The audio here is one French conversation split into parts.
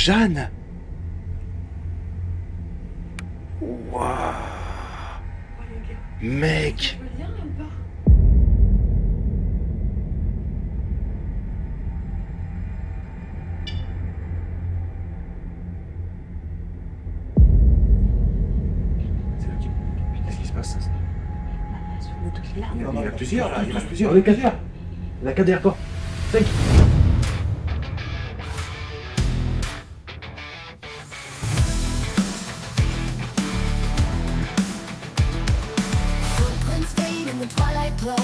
Jeanne. Waouh. Mec. Qu'est-ce qui se passe? Il y en a plusieurs là, il y en a plusieurs. On est 4 derrière. Il y en a 4 derrière toi. 5. Footprints fade in the twilight glow,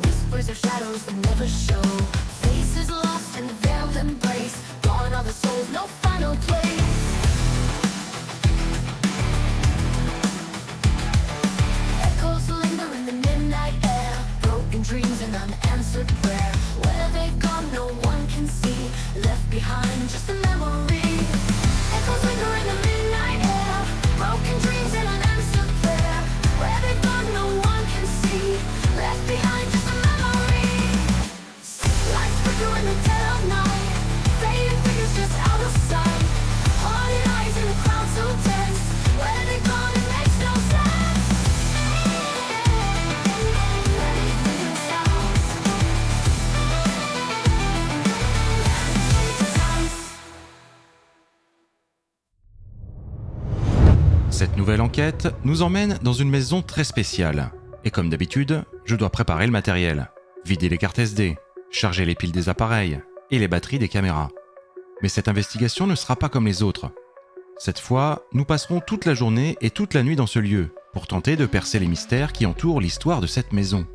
whispers of shadows that never show. Faces lost in the veiled embrace, gone are the souls, no final place. Echoes linger in the midnight air, broken dreams and unanswered prayer. Where they gone, no one can see, left behind just a memory. Echoes linger in the midnight air, broken dreams and unanswered prayer. Where they gone, no one can see, left behind just a memory. Lights flicker in the dead of night, fading figures just out of sight. Haunted eyes in the crowd so tense, where they gone, it makes no sense. Cette nouvelle enquête nous emmène dans une maison très spéciale. Et comme d'habitude, je dois préparer le matériel, vider les cartes SD, charger les piles des appareils et les batteries des caméras. Mais cette investigation ne sera pas comme les autres. Cette fois, nous passerons toute la journée et toute la nuit dans ce lieu pour tenter de percer les mystères qui entourent l'histoire de cette maison.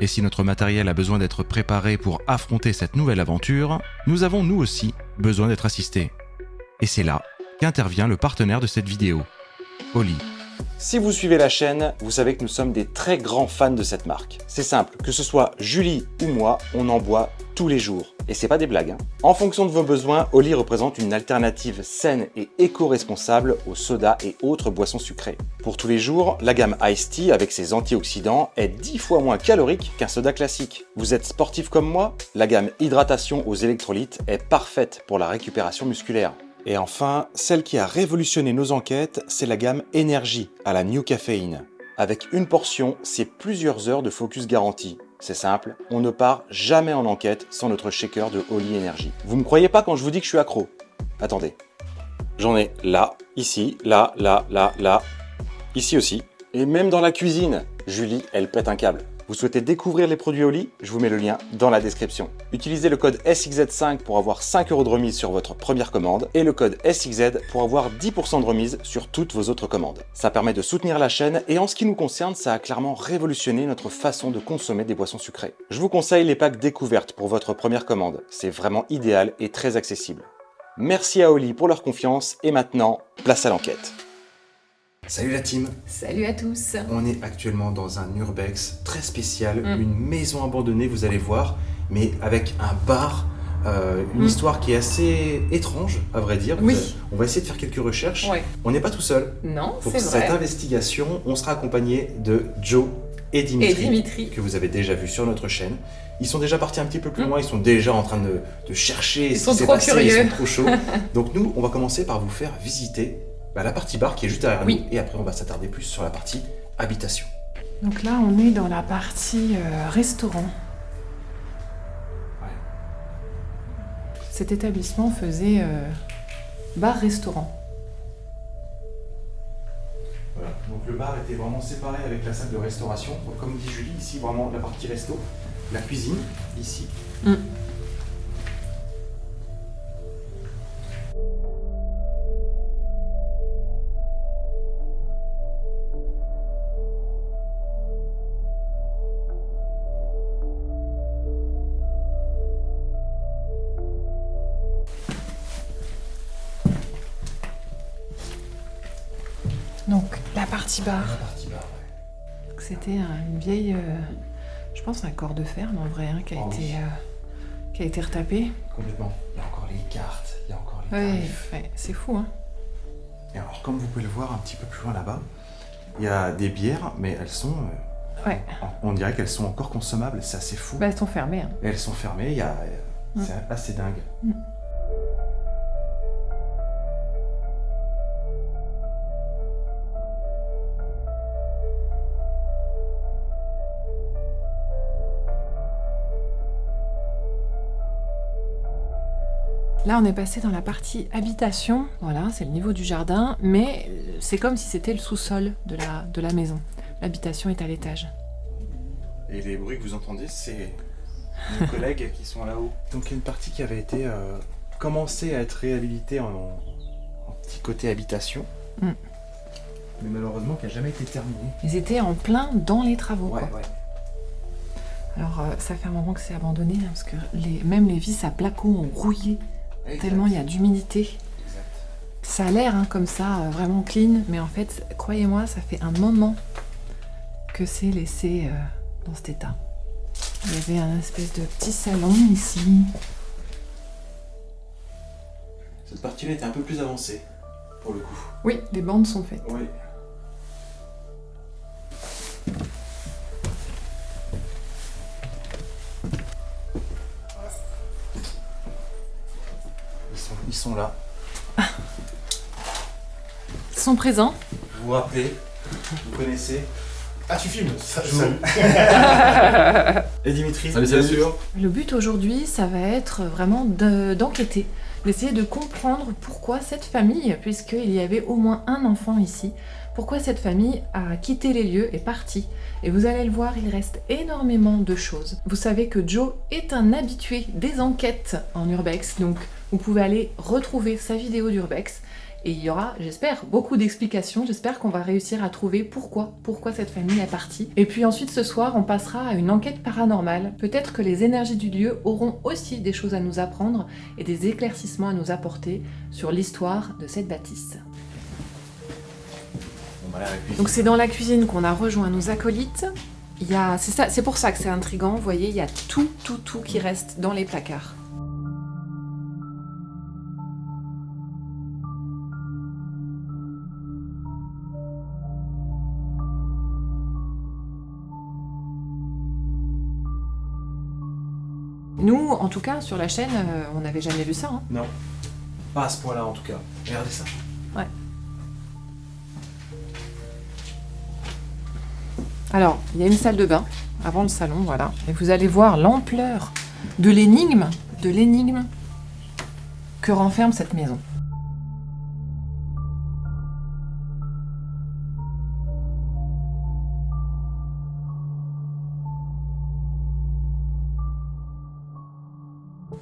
Et si notre matériel a besoin d'être préparé pour affronter cette nouvelle aventure, nous avons nous aussi besoin d'être assistés. Et c'est là qu'intervient le partenaire de cette vidéo, Oli. Si vous suivez la chaîne, vous savez que nous sommes des très grands fans de cette marque. C'est simple, que ce soit Julie ou moi, on en boit tous les jours. Et c'est pas des blagues. En fonction de vos besoins, Oli représente une alternative saine et éco-responsable aux sodas et autres boissons sucrées. Pour tous les jours, la gamme Iced Tea avec ses antioxydants est 10 fois moins calorique qu'un soda classique. Vous êtes sportif comme moi? La gamme Hydratation aux électrolytes est parfaite pour la récupération musculaire. Et enfin, celle qui a révolutionné nos enquêtes, c'est la gamme Énergie à la New Caféine. Avec une portion, c'est plusieurs heures de focus garantie. C'est simple, on ne part jamais en enquête sans notre shaker de Oli Energy. Vous me croyez pas quand je vous dis que je suis accro? Attendez. J'en ai là, ici, là, ici aussi. Et même dans la cuisine, Julie, elle pète un câble. Vous souhaitez découvrir les produits Oli? Je vous mets le lien dans la description. Utilisez le code SXZ5 pour avoir 5 € de remise sur votre première commande et le code SXZ pour avoir 10% de remise sur toutes vos autres commandes. Ça permet de soutenir la chaîne et en ce qui nous concerne, ça a clairement révolutionné notre façon de consommer des boissons sucrées. Je vous conseille les packs découvertes pour votre première commande. C'est vraiment idéal et très accessible. Merci à Oli pour leur confiance et maintenant, place à l'enquête. Salut la team. Salut à tous. On est actuellement dans un urbex très spécial, une maison abandonnée, vous allez voir, mais avec un bar, une histoire qui est assez étrange, à vrai dire. Oui. On va essayer de faire quelques recherches. Ouais. On n'est pas tout seul. Non, Pour c'est cette vrai. investigation, on sera accompagné de Joe et Dimitri, Et Dimitri. que vous avez déjà vu sur notre chaîne. Ils sont déjà partis un petit peu plus loin, ils sont déjà en train de chercher ce sont qui s'est trop passé, curieux. ils sont trop chauds. Donc nous, on va commencer par vous faire visiter la partie bar qui est juste derrière Oui. nous, et après on va s'attarder plus sur la partie habitation. Donc là, on est dans la partie restaurant. Ouais. Cet établissement faisait bar-restaurant. Voilà. Donc le bar était vraiment séparé avec la salle de restauration. Donc, comme dit Julie, ici vraiment la partie resto, la cuisine, ici. Donc la partie bar. La partie bar, ouais. C'était une vieille, je pense un corps de ferme en vrai, hein, qui a été retapé. Complètement. Il y a encore les cartes, il y a encore les Ouais, tarifs. ouais, c'est fou, hein. Et alors, comme vous pouvez le voir un petit peu plus loin là-bas, il y a des bières, mais elles sont... Ouais. on dirait qu'elles sont encore consommables, c'est assez fou. Bah, elles sont fermées. Hein. Et elles sont fermées, c'est assez dingue. Là, on est passé dans la partie habitation. Voilà, c'est le niveau du jardin, mais c'est comme si c'était le sous-sol de la maison. L'habitation est à l'étage. Et les bruits que vous entendez, c'est nos collègues qui sont là-haut. Donc il y a une partie qui avait été commencée à être réhabilitée en petit côté habitation. Mm. Mais malheureusement qui n'a jamais été terminée. Ils étaient en plein dans les travaux, Ouais, quoi. ouais. Alors, ça fait un moment que c'est abandonné, hein, parce que même les vis à placo ont rouillé, tellement il y a d'humidité. Exact. Ça a l'air comme ça, vraiment clean, mais en fait, croyez-moi, ça fait un moment que c'est laissé dans cet état. Il y avait un espèce de petit salon ici. Cette partie-là était un peu plus avancée, pour le coup. Oui, les bandes sont faites. Oui. Ils sont là. Ils sont présents. Vous vous rappelez, vous connaissez. Ah, tu filmes ça, Et Dimitri, Salut, bien salut. sûr. Le but aujourd'hui, ça va être vraiment d'enquêter, d'essayer de comprendre pourquoi cette famille, puisqu'il y avait au moins un enfant ici, pourquoi cette famille a quitté les lieux, est partie. Et vous allez le voir, il reste énormément de choses. Vous savez que Joe est un habitué des enquêtes en urbex, donc vous pouvez aller retrouver sa vidéo d'urbex. Et il y aura, j'espère, beaucoup d'explications. J'espère qu'on va réussir à trouver pourquoi cette famille est partie. Et puis ensuite, ce soir, on passera à une enquête paranormale. Peut-être que les énergies du lieu auront aussi des choses à nous apprendre et des éclaircissements à nous apporter sur l'histoire de cette bâtisse. On va aller à la cuisine. Donc c'est dans la cuisine qu'on a rejoint nos acolytes. C'est pour ça que c'est intriguant. Vous voyez, il y a tout qui reste dans les placards. Nous, en tout cas, sur la chaîne, on n'avait jamais vu ça. Hein. Non. Pas à ce point-là en tout cas. Regardez ça. Ouais. Alors, il y a une salle de bain avant le salon, voilà. Et vous allez voir l'ampleur de l'énigme que renferme cette maison.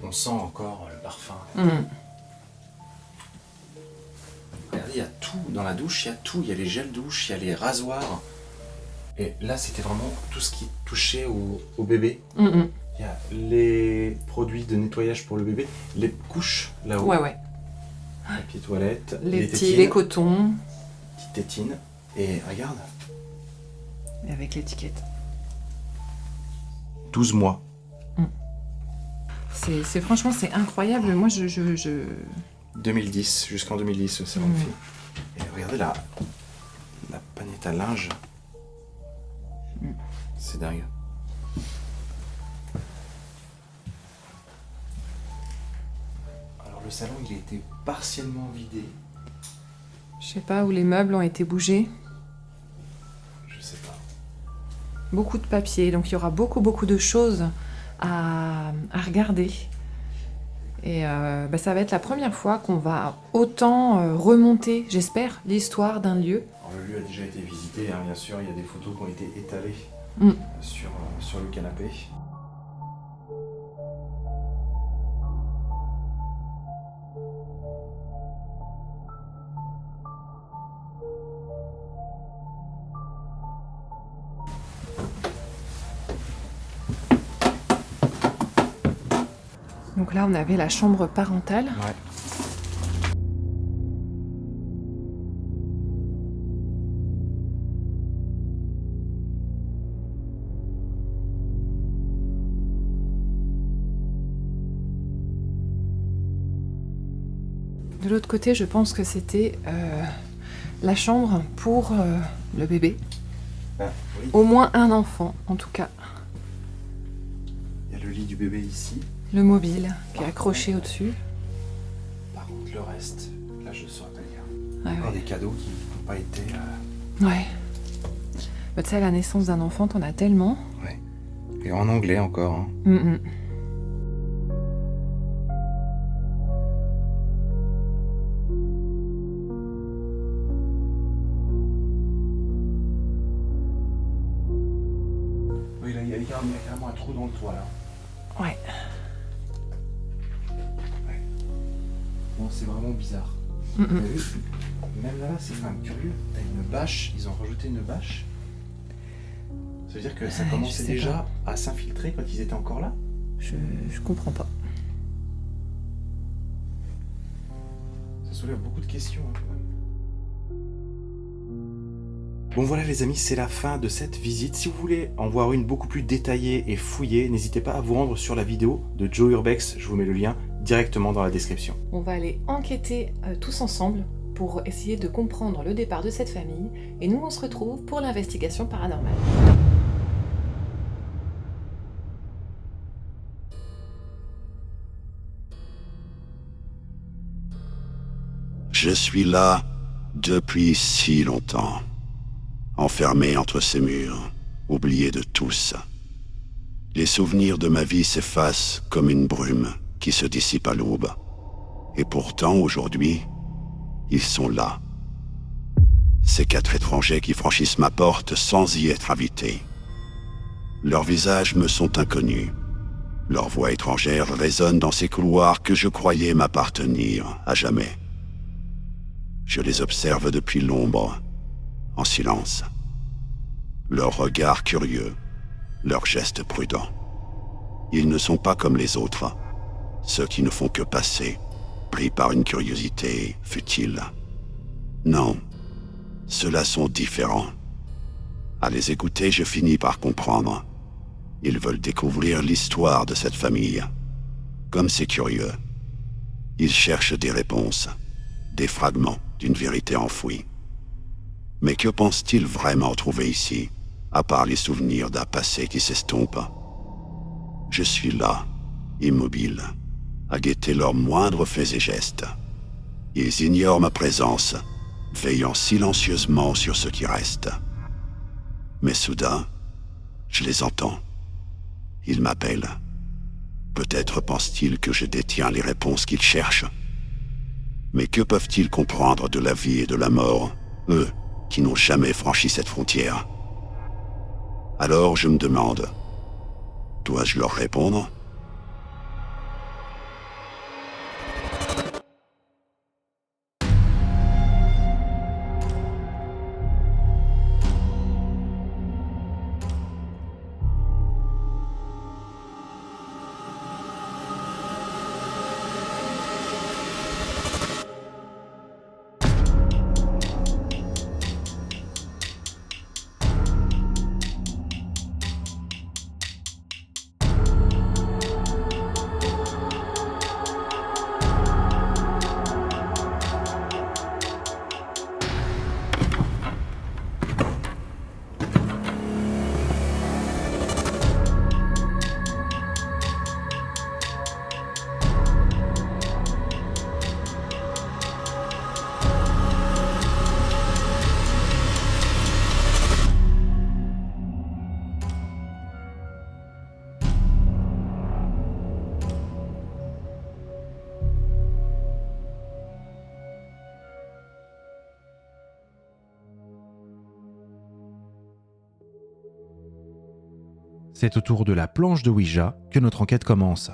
On sent encore le parfum. Regardez, il y a tout dans la douche, il y a tout. Il y a les gels douche, il y a les rasoirs. Et là, c'était vraiment tout ce qui touchait au bébé. Il y a les produits de nettoyage pour le bébé, les couches là-haut, Ouais. papier toilette, Les tétines, cotons, petites tétines. Et regarde, et avec l'étiquette. 12 mois. Franchement, c'est incroyable. Moi, 2010, jusqu'en 2010, le salon de filles. Et regardez la panette à linge. C'est dingue. Alors le salon, il a été partiellement vidé. Je sais pas où les meubles ont été bougés. Je sais pas. Beaucoup de papier, donc il y aura beaucoup de choses à regarder. Et ça va être la première fois qu'on va autant remonter, j'espère, l'histoire d'un lieu. Alors, le lieu a déjà été visité, hein, bien sûr. Il y a des photos qui ont été étalées sur le canapé. Donc là, on avait la chambre parentale. Ouais. De l'autre côté, je pense que c'était la chambre pour le bébé. Ah, oui. Au moins un enfant, en tout cas. Il y a le lit du bébé ici. Le mobile qui est accroché au-dessus. Par contre, le reste, là, je ne saurais pas dire. Ouais, Encore ouais. des cadeaux qui n'ont pas été... Ouais. Bah, tu sais, à la naissance d'un enfant, t'en as tellement. Ouais. Et en anglais encore. Hein. regarde, il y a carrément un trou dans le toit là. Ouais. Bon, c'est vraiment bizarre. Mm, T'as mm. vu? Même là, c'est quand même curieux. T'as une bâche, ils ont rajouté une bâche. Ça veut dire que ça Ouais, commençait je sais déjà à s'infiltrer quand ils étaient encore là? Je comprends pas. Ça soulève beaucoup de questions. Hein, quand même. Bon voilà les amis, c'est la fin de cette visite. Si vous voulez en voir une beaucoup plus détaillée et fouillée, n'hésitez pas à vous rendre sur la vidéo de Joe Urbex. Je vous mets le lien directement dans la description. On va aller enquêter tous ensemble pour essayer de comprendre le départ de cette famille. Et nous, on se retrouve pour l'investigation paranormale. Je suis là depuis si longtemps, enfermé entre ces murs, oublié de tous. Les souvenirs de ma vie s'effacent comme une brume qui se dissipe à l'aube. Et pourtant, aujourd'hui, ils sont là. Ces 4 étrangers qui franchissent ma porte sans y être invités. Leurs visages me sont inconnus. Leur voix étrangère résonne dans ces couloirs que je croyais m'appartenir à jamais. Je les observe depuis l'ombre, en silence. Leur regard curieux, leurs gestes prudents. Ils ne sont pas comme les autres, ceux qui ne font que passer, pris par une curiosité futile. Non, ceux-là sont différents. À les écouter, je finis par comprendre. Ils veulent découvrir l'histoire de cette famille. Comme c'est curieux, ils cherchent des réponses, des fragments d'une vérité enfouie. Mais que pensent-ils vraiment trouver ici, à part les souvenirs d'un passé qui s'estompe? Je suis là, immobile, à guetter leurs moindres faits et gestes. Ils ignorent ma présence, veillant silencieusement sur ce qui reste. Mais soudain, je les entends. Ils m'appellent. Peut-être pensent-ils que je détiens les réponses qu'ils cherchent. Mais que peuvent-ils comprendre de la vie et de la mort, eux qui n'ont jamais franchi cette frontière? Alors je me demande, dois-je leur répondre? C'est autour de la planche de Ouija que notre enquête commence.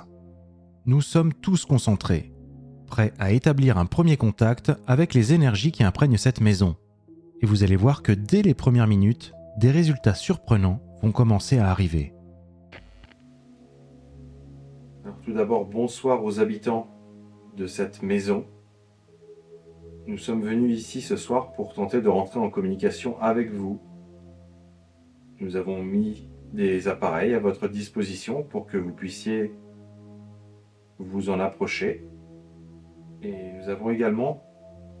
Nous sommes tous concentrés, prêts à établir un premier contact avec les énergies qui imprègnent cette maison. Et vous allez voir que dès les premières minutes, des résultats surprenants vont commencer à arriver. Alors, tout d'abord, bonsoir aux habitants de cette maison. Nous sommes venus ici ce soir pour tenter de rentrer en communication avec vous. Nous avons mis des appareils à votre disposition pour que vous puissiez vous en approcher. Et nous avons également,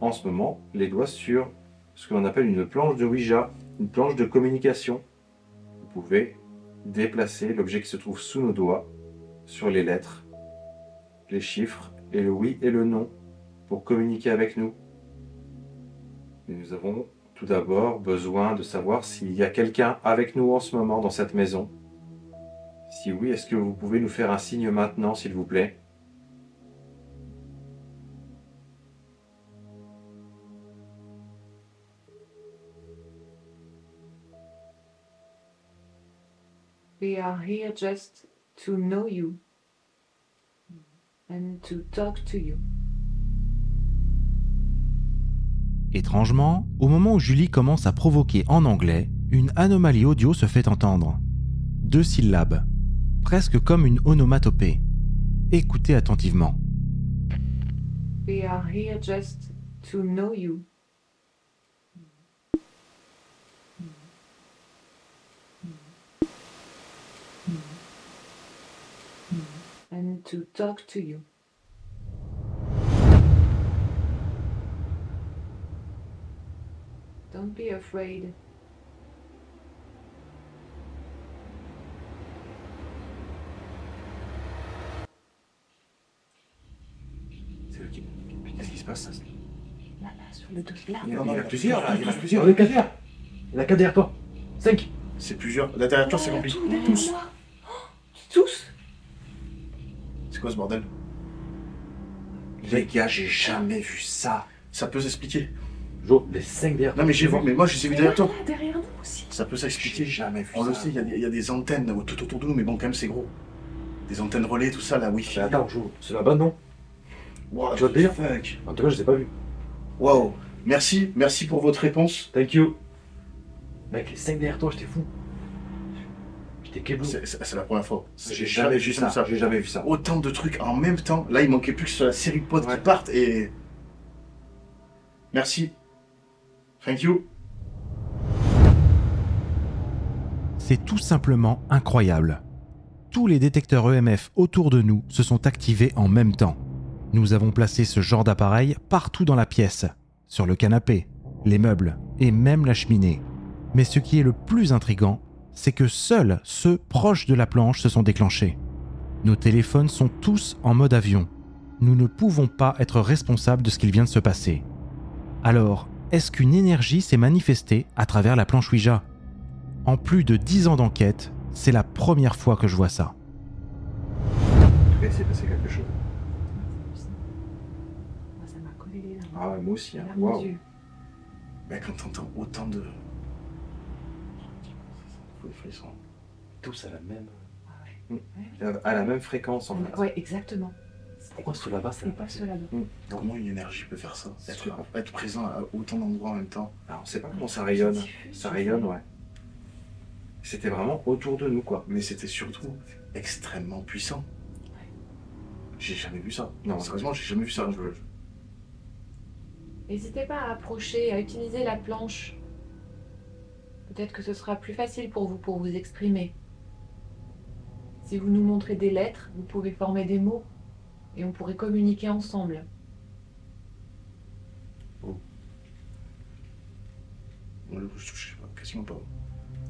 en ce moment, les doigts sur ce que l'on appelle une planche de Ouija, une planche de communication. Vous pouvez déplacer l'objet qui se trouve sous nos doigts sur les lettres, les chiffres et le oui et le non pour communiquer avec nous. Et nous avons tout d'abord besoin de savoir s'il y a quelqu'un avec nous en ce moment dans cette maison. Si oui, est-ce que vous pouvez nous faire un signe maintenant, s'il vous plaît? We are here just to know you and to talk to you. Étrangement, au moment où Julie commence à provoquer en anglais, une anomalie audio se fait entendre. 2 syllabes, presque comme une onomatopée. Écoutez attentivement. We are here just to know you. And to talk to you. Don't be afraid. C'est le type. Qu'est-ce qui se passe? Là, sur le dos, là. Il y en a plusieurs là, il y en a plusieurs. On est 4 derrière. Il y en a 4 derrière toi. 5. C'est plusieurs. La derrière toi, c'est rempli. Tous. Tous. C'est quoi ce bordel? Les gars, j'ai jamais vu ça. Ça peut s'expliquer. Jo, les 5 derrière toi. Non, mais j'ai vu, mais moi, je les ai vus derrière toi. Là, derrière nous aussi. Ça peut J'ai s'expliquer. jamais vu On ça. le sait, il y a des antennes tout autour de nous, mais bon, quand même, c'est gros. Des antennes relais, tout ça, la Wi-Fi. Mais attends, Jo, c'est là-bas, non? Wow, Tu vois le délire? fuck. En tout cas, je les ai pas vus. Waouh. Merci pour votre réponse. Thank you. Mec, les 5 derrière toi, j'étais fou. J'étais keblo. C'est la première fois. J'ai jamais vu ça. J'ai jamais vu ça. Autant de trucs en même temps. Là, il manquait plus que sur la série de potes qui partent et. Merci. Thank you. C'est tout simplement incroyable. Tous les détecteurs EMF autour de nous se sont activés en même temps. Nous avons placé ce genre d'appareil partout dans la pièce, sur le canapé, les meubles et même la cheminée. Mais ce qui est le plus intriguant, c'est que seuls ceux proches de la planche se sont déclenchés. Nos téléphones sont tous en mode avion. Nous ne pouvons pas être responsables de ce qu'il vient de se passer. Alors, est-ce qu'une énergie s'est manifestée à travers la planche Ouija ? En plus de 10 ans d'enquête, c'est la première fois que je vois ça. En tout cas, il s'est passé quelque chose. Ça m'a collé les larmes. Ah ouais, moi aussi. Hein. Larmes aux Waouh. yeux. Mais quand t'entends autant de. Ils sont Tous à la même. Ouais. À la même fréquence en fait. Ouais, exactement. Pourquoi ceux là-bas, ça C'est pas ceux là-bas. Comment une énergie peut faire ça? C'est sûr. Être présent à autant d'endroits en même temps. Alors, on sait pas comment ça rayonne. Ça rayonne, ouais. C'était vraiment autour de nous, quoi. Mais c'était surtout extrêmement puissant. J'ai jamais vu ça. Non, Sérieusement, j'ai jamais vu ça. N'hésitez pas à approcher, à utiliser la planche. Peut-être que ce sera plus facile pour vous exprimer. Si vous nous montrez des lettres, vous pouvez former des mots et on pourrait communiquer ensemble. Je touche pas, quasiment pas.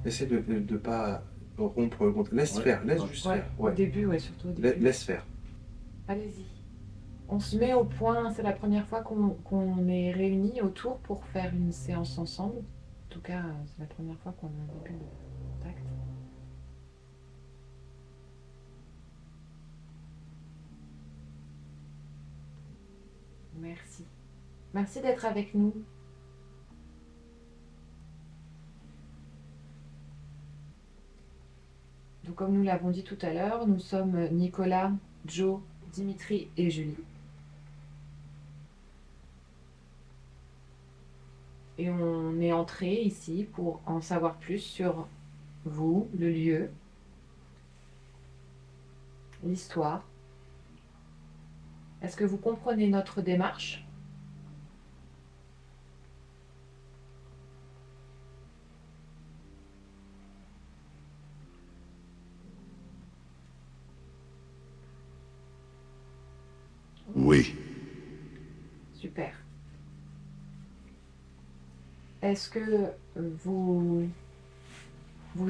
Essaie de pas rompre le contact. Laisse faire, laisse juste faire. Au début, surtout au début. Laisse faire. Allez-y. On se met au point, c'est la première fois qu'on est réunis autour pour faire une séance ensemble. En tout cas, c'est la première fois qu'on a un début de contact. Merci. Merci d'être avec nous. Donc, comme nous l'avons dit tout à l'heure, nous sommes Nicolas, Joe, Dimitri et Julie. Et on est entré ici pour en savoir plus sur vous, le lieu, l'histoire. Est-ce que vous comprenez notre démarche ? Oui. Super. Est-ce que vous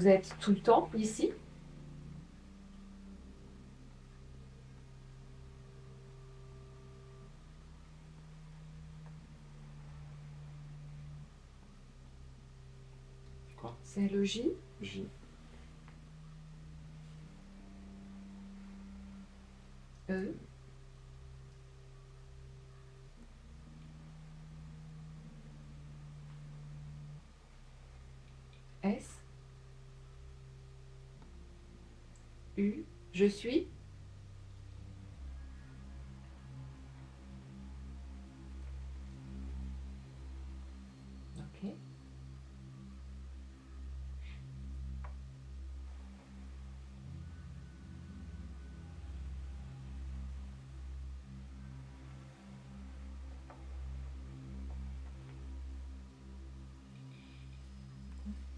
êtes tout le temps ici ? Quoi ? C'est le J ? E. S. U. Je suis. Ok.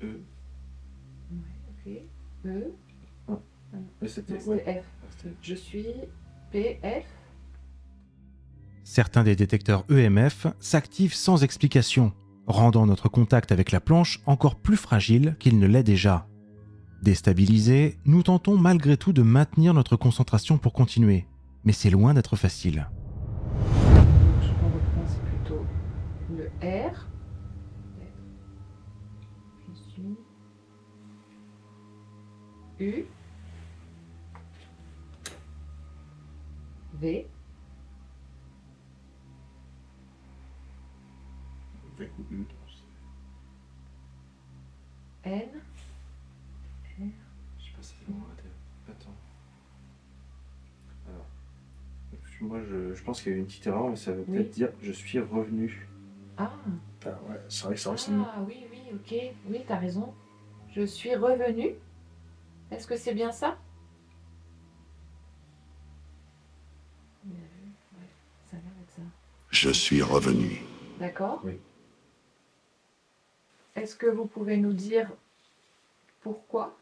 E. Ouais, ok. E. Mais c'était. Non, c'était F. Je suis P, F. Certains des détecteurs EMF s'activent sans explication, rendant notre contact avec la planche encore plus fragile qu'il ne l'est déjà. Déstabilisés, nous tentons malgré tout de maintenir notre concentration pour continuer, mais c'est loin d'être facile. Je reprends, c'est plutôt le R. Je suis U. V. V ou U. N. Je sais pas si c'est bon. Attends. Alors. Moi, je pense qu'il y a eu une petite erreur, mais ça veut peut-être dire je suis revenu. Ah. Ah ouais, c'est vrai, c'est Ah oui, oui, ok. Oui, t'as raison. Je suis revenu. Est-ce que c'est bien ça? Ouais, ça a l'air d'être ça. Je suis revenu. D'accord. Oui. Est-ce que vous pouvez nous dire pourquoi?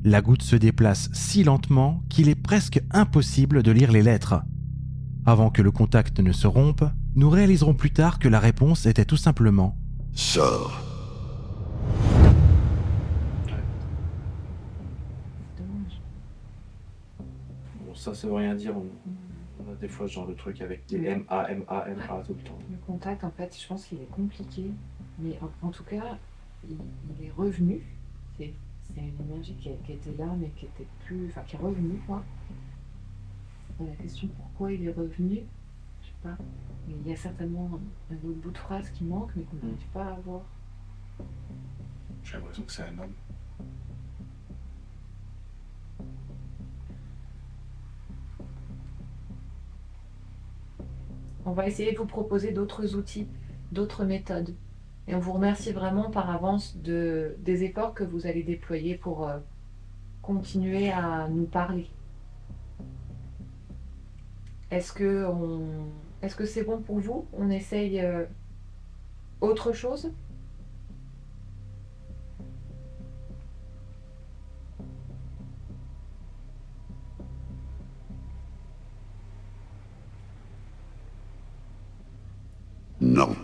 La goutte se déplace si lentement qu'il est presque impossible de lire les lettres. Avant que le contact ne se rompe, nous réaliserons plus tard que la réponse était tout simplement Sors. Dommage. Bon, ça veut rien dire. On a des fois ce genre de truc avec des MA tout le temps. Le contact, en fait, je pense qu'il est compliqué. Mais en tout cas, il est revenu. C'est une énergie qui était là, mais qui était plus. Enfin, qui est revenue, quoi. La question pourquoi il est revenu, je sais pas. Mais il y a certainement un autre bout de phrase qui manque, mais qu'on n'arrive pas à voir. J'ai l'impression que c'est un homme. On va essayer de vous proposer d'autres outils, d'autres méthodes. Et on vous remercie vraiment par avance des efforts que vous allez déployer pour continuer à nous parler. Est-ce que c'est bon pour vous? On essaye autre chose? Non.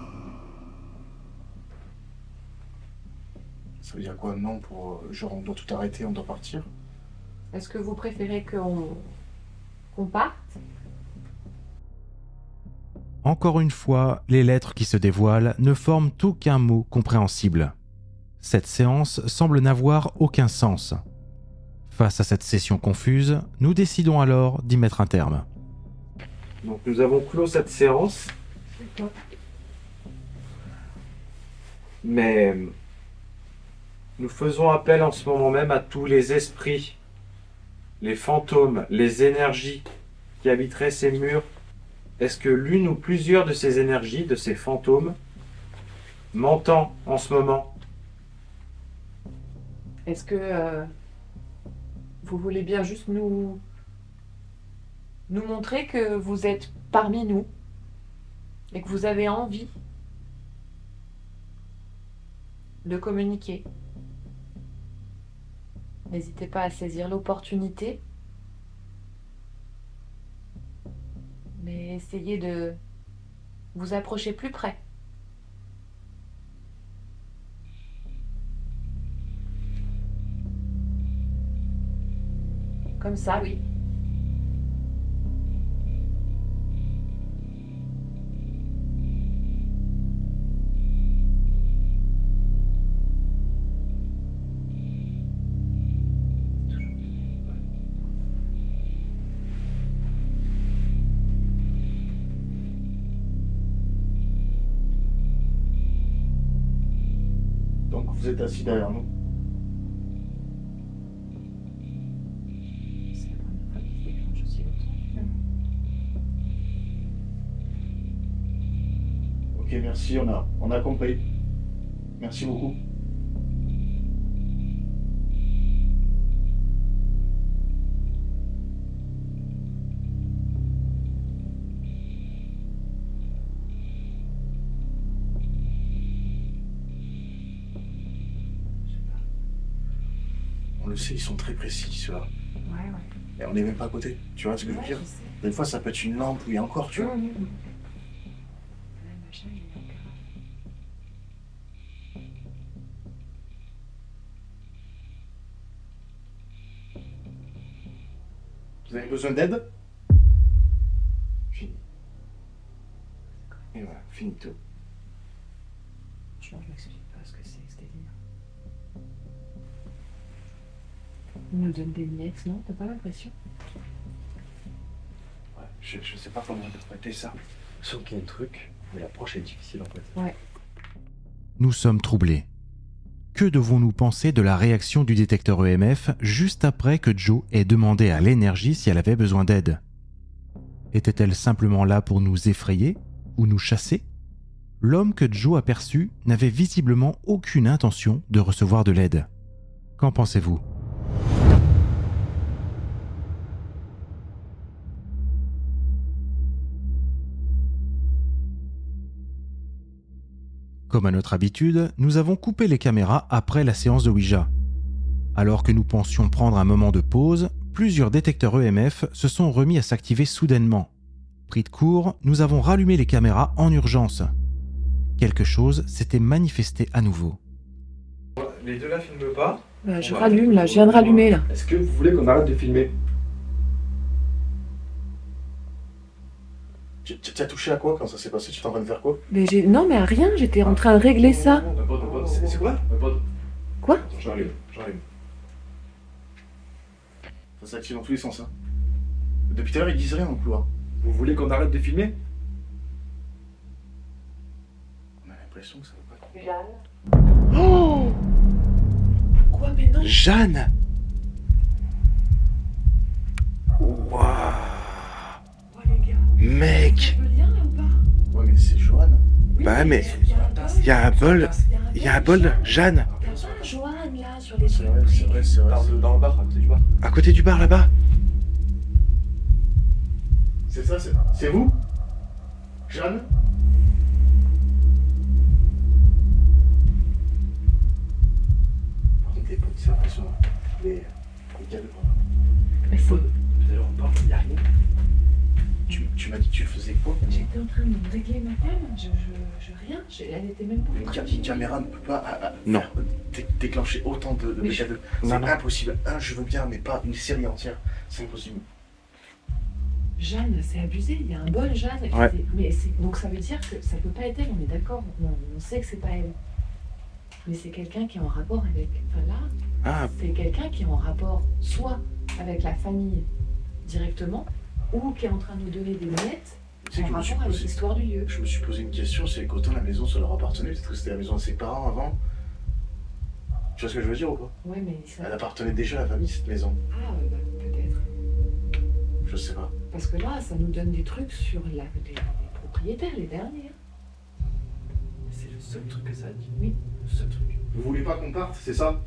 Ça veut dire quoi? Non, pour. Genre, on doit tout arrêter, on doit partir? Est-ce que vous préférez qu'on parte? Encore une fois, les lettres qui se dévoilent ne forment aucun mot compréhensible. Cette séance semble n'avoir aucun sens. Face à cette session confuse, nous décidons alors d'y mettre un terme. Donc nous avons clos cette séance. Mais nous faisons appel en ce moment même à tous les esprits, les fantômes, les énergies qui habiteraient ces murs. Est-ce que l'une ou plusieurs de ces énergies, de ces fantômes, m'entend en ce moment? Est-ce que vous voulez bien juste nous montrer que vous êtes parmi nous et que vous avez envie de communiquer? N'hésitez pas à saisir l'opportunité, mais essayez de vous approcher plus près. Comme ça, oui. Donc vous êtes assis derrière nous. C'est la première fois qu'il se déclenche aussi longtemps. Ok, merci, on a compris. Merci beaucoup. On le sait, ils sont très précis, ceux-là. Ouais. Et on n'est même pas à côté. Tu vois ce que je veux dire? Des fois, ça peut être une lampe ou encore, tu vois. Vous avez besoin d'aide? Fini. Et voilà, finito. Franchement, je m'explique pas ce que c'est que ce délire. Il nous donne des miettes, non? T'as pas l'impression? Ouais, je sais pas comment interpréter ça. Sauf qu'il y a un truc, mais l'approche est difficile en fait. Nous sommes troublés. Que devons-nous penser de la réaction du détecteur EMF juste après que Joe ait demandé à l'énergie si elle avait besoin d'aide? Était-elle simplement là pour nous effrayer ou nous chasser? L'homme que Joe aperçut n'avait visiblement aucune intention de recevoir de l'aide. Qu'en pensez-vous? Comme à notre habitude, nous avons coupé les caméras après la séance de Ouija. Alors que nous pensions prendre un moment de pause, plusieurs détecteurs EMF se sont remis à s'activer soudainement. Pris de court, nous avons rallumé les caméras en urgence. Quelque chose s'était manifesté à nouveau. Les deux là filment pas. Bah, je rallume là, je viens de rallumer là. Est-ce que vous voulez qu'on arrête de filmer? Tu as touché à quoi quand ça s'est passé? Tu t'es en train de faire quoi? Mais non, mais à rien, j'étais en train de régler ça. C'est quoi? Quoi? J'arrive. Ça s'active dans tous les sens, hein. Depuis tout à l'heure, ils disent rien dans le couloir. Vous voulez qu'on arrête de filmer? On a l'impression que ça va pas. Oh! Quoi, mais non? Jeanne! Waouh! Oh les gars, Mec! tu veux lien là ou pas? Ouais, mais c'est Johan. Bah mais il y a un bol, Jeanne, T'as pas Joanne là sur les C'est trucs. vrai, c'est vrai. Dans le bar, à côté du bar. à côté du bar là-bas. C'est ça, c'est vous? Jeanne? Par contre, les potes, c'est impressionnant. Les cadeaux. Mais c'est- Tout à l'heure, on parle, il n'y a rien. Tu m'as dit que tu faisais quoi? J'étais en train de régler ma femme, rien, elle était même pas en train de Une caméra ne peut pas Non. déclencher autant de Mais cadeaux. Non, C'est non. impossible. Je veux bien, mais pas une série entière. C'est impossible. Jeanne, c'est abusé, il y a un bol Jeanne. Ouais. Donc ça veut dire que ça peut pas être elle, on est d'accord, on sait que c'est pas elle. Mais c'est quelqu'un qui est en rapport avec. Enfin là, Ah, c'est quelqu'un qui est en rapport soit avec la famille directement, ou qui est en train de nous donner des miettes Tu sais en que je me suis rapport avec posé- l'histoire du lieu. Je me suis posé une question, c'est qu'autant la maison ça leur appartenait, peut-être que c'était la maison de ses parents avant. Tu vois ce que je veux dire ou pas? Ouais, mais ça. Elle appartenait déjà à la famille, cette maison. Ah, bah, peut-être. Je sais pas. Parce que là, ça nous donne des trucs sur les propriétaires, les derniers. C'est le seul truc que ça a dit. Oui. Le seul truc. Vous voulez pas qu'on parte, c'est ça?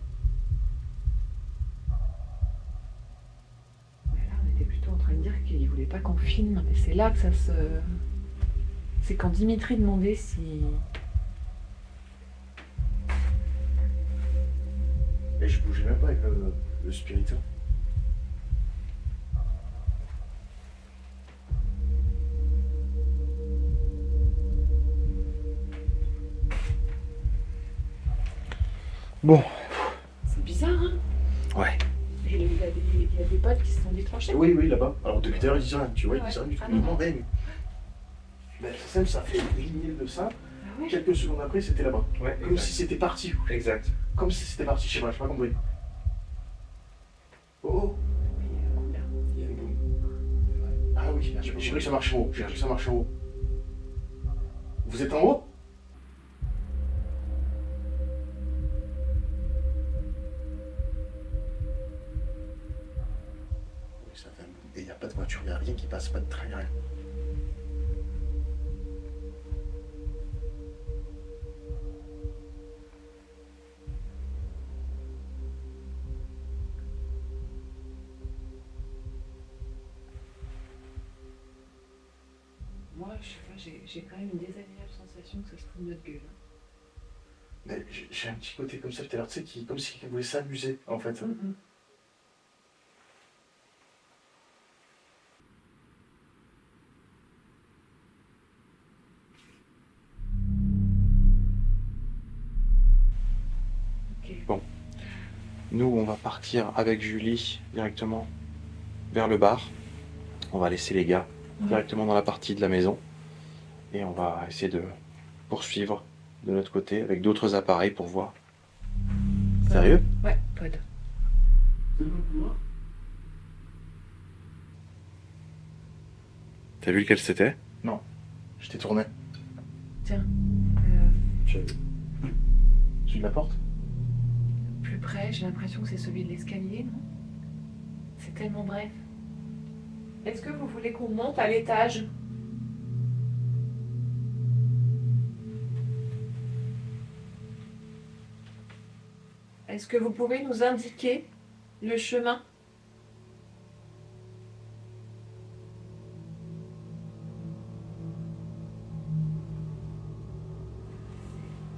Mais là, on était plutôt en train de dire qu'il voulait pas qu'on filme. Mais c'est là que ça se. C'est quand Dimitri demandait si. Et je bougeais même pas avec le spiriteur. bon, C'est bizarre, hein? ouais. Et il y a des potes qui se sont déclenchés. Oui, là-bas. Alors depuis tout à l'heure, ils disent rien, tu vois, ils disent rien du tout. Ah Ils non. m'ont même. Mais ça fait grigner de ça. Ah ouais? Quelques secondes après, c'était là-bas. Ouais, Comme si c'était parti. Exact. Comme si c'était parti, je sais pas compris. Oh, Il y a une boum. ah oui, j'ai cru que ça marchait en haut. Vous êtes en haut? Et il n'y a pas de voiture, il n'y a rien qui passe, pas de train, rien. Moi, je sais pas, j'ai quand même une désagréable sensation que ça se fout de notre gueule. Mais j'ai un petit côté comme ça tout à l'heure, tu sais, comme s'il voulait s'amuser, en fait. Bon, nous on va partir avec Julie directement vers le bar. On va laisser les gars directement dans la partie de la maison et on va essayer de poursuivre de notre côté avec d'autres appareils pour voir. Sérieux? Ouais, pod. T'as vu lequel c'était? Non, je t'ai tourné. Tiens, Celui de la porte? plus près, j'ai l'impression que c'est celui de l'escalier, non? C'est tellement bref. Est-ce que vous voulez qu'on monte à l'étage? Est-ce que vous pouvez nous indiquer le chemin?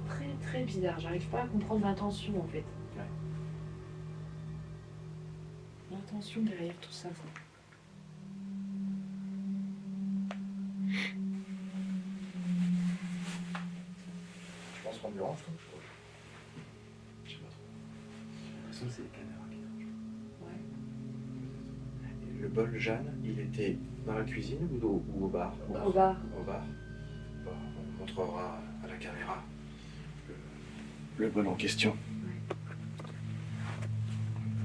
Très très bizarre, j'arrive pas à comprendre l'intention en fait. L'intention derrière tout ça, quoi. Je pense qu'on me dérange, quoi. Je sais pas trop. J'ai l'impression que c'est les caméras qui dérangent. Ouais. Et le bol Jeanne, il était dans la cuisine ou au bar? Au bar. Au bar. Bon, on montrera à la caméra le bol en question.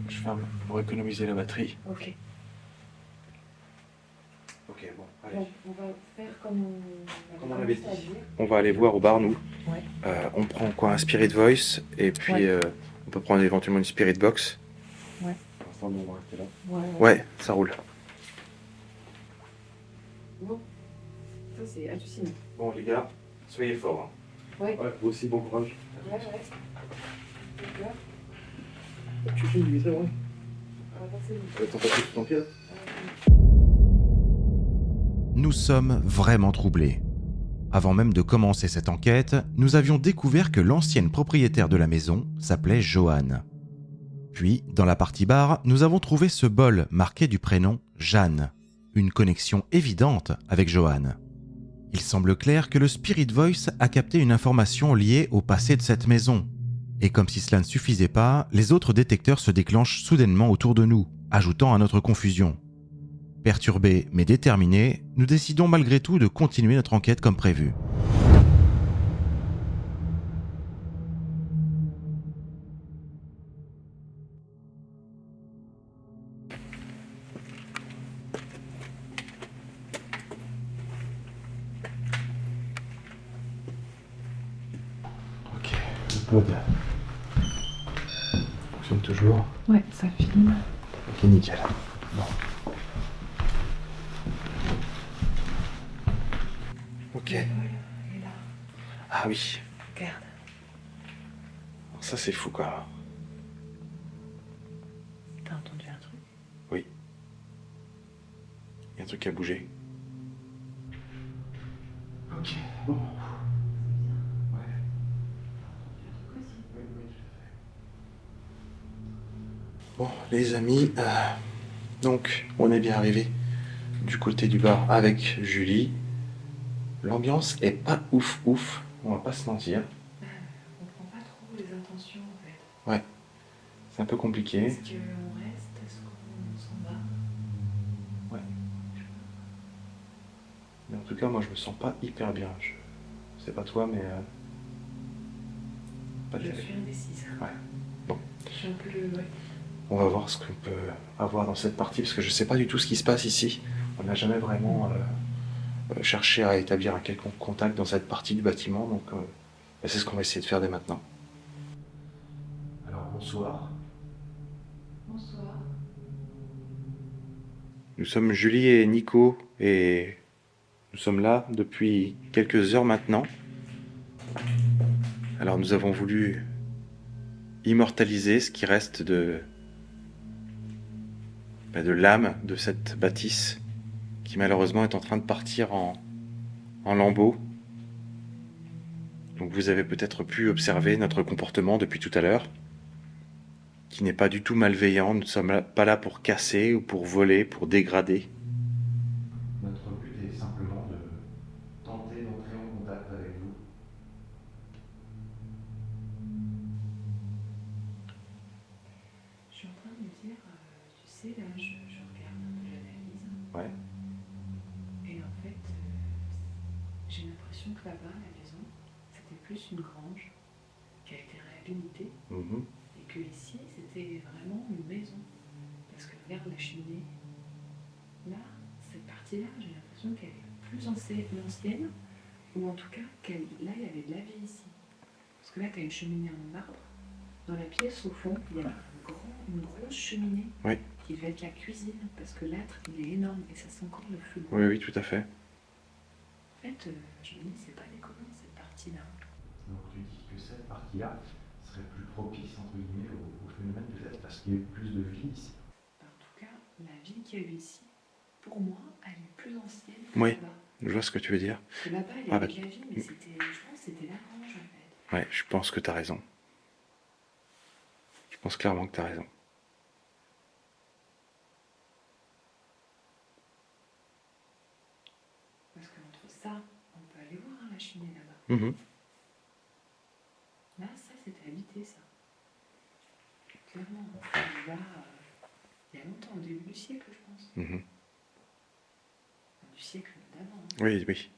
Je ferme pour économiser la batterie. Ok. Ok, bon, allez. Bon, on va faire comme on, Comme on avait dit. commencé à dire. On va aller voir au bar, nous. Ouais. On prend quoi? Un Spirit Voice et puis Ouais. on peut prendre éventuellement une Spirit Box. Ouais. Pour l'instant, nous, on va rester là. Ouais. Ouais, ça roule. Bon. Ça, c'est hallucinant. Bon, les gars, soyez forts. Ouais. Ouais, vous aussi, bon courage. Ouais. C'est clair. Tu fais du guitare, ouais. On va passer le- T'en fais tout ton pied, là? Nous sommes vraiment troublés. Avant même de commencer cette enquête, nous avions découvert que l'ancienne propriétaire de la maison s'appelait Joanne. Puis, dans la partie bar, nous avons trouvé ce bol marqué du prénom Jeanne, une connexion évidente avec Joanne. Il semble clair que le Spirit Voice a capté une information liée au passé de cette maison. Et comme si cela ne suffisait pas, les autres détecteurs se déclenchent soudainement autour de nous, ajoutant à notre confusion. Perturbés mais déterminés, nous décidons malgré tout de continuer notre enquête comme prévu. Ok, le pod fonctionne toujours. Ouais, ça filme. Ok, nickel. Bon. Ok. Et là, Ah oui. regarde. Ça, c'est fou, quoi. T'as entendu un truc? Oui. Il y a un truc qui a bougé. Ok, bon. Ouais. Bon, les amis, donc on est bien arrivé du côté du bar avec Julie. L'ambiance est pas ouf, on va pas se mentir. On comprend pas trop les intentions en fait. C'est un peu compliqué. Est-ce qu'on reste? Est-ce qu'on s'en va? Mais en tout cas, moi je me sens pas hyper bien. Je sais pas toi, mais pas Je terrible. suis indécise. Ouais. Bon. Je suis un peu le... Ouais. On va voir ce qu'on peut avoir dans cette partie, parce que je sais pas du tout ce qui se passe ici. On n'a jamais vraiment cherché à établir un quelconque contact dans cette partie du bâtiment, donc c'est ce qu'on va essayer de faire dès maintenant. Alors bonsoir. Bonsoir. Nous sommes Julie et Nico et nous sommes là depuis quelques heures maintenant. Alors nous avons voulu immortaliser ce qui reste de l'âme de cette bâtisse qui malheureusement est en train de partir en lambeaux. Donc vous avez peut-être pu observer notre comportement depuis tout à l'heure, qui n'est pas du tout malveillant. Nous ne sommes pas là pour casser ou pour voler, pour dégrader. Notre but est simplement de tenter d'entrer en contact avec vous. Je suis en train de me dire, tu sais, là, je regarde, j'analyse. Ouais. Et en fait, j'ai l'impression que là-bas, la maison, c'était plus une grange qui a été réhabilitée. Et que ici, c'était vraiment une maison. Parce que regarde la cheminée. Là, cette partie-là, j'ai l'impression qu'elle est plus ancienne. Ou en tout cas, là, il y avait de la vie ici. Parce que là, tu as une cheminée en marbre. Dans la pièce, au fond, il y a une grosse cheminée. Oui. Qui devait être la cuisine. Parce que l'âtre, il est énorme. Et ça sent encore le feu. Oui, oui, tout à fait. En fait, je me dis, c'est pas déconnant, cette partie-là. Donc tu dis que cette partie-là serait plus propice entre guillemets au phénomène peut-être parce qu'il y a eu plus de vie ici. En tout cas, la vie qu'il y a eu ici, pour moi, elle est plus ancienne que Oui. là-bas. Je vois ce que tu veux dire. Parce que là-bas, il y Ah avait bah. de la vie, mais c'était, je pense que c'était la grange en fait. Ouais, je pense que tu as raison. Je pense clairement que tu as raison. Parce qu'entre ça, on peut aller voir la cheminée là-bas. Mhm. Là, ça, c'était habité, ça. Clairement. Et là, il y a longtemps, au début du siècle, je pense. Mhm. Du siècle d'avant. Hein. Oui, oui.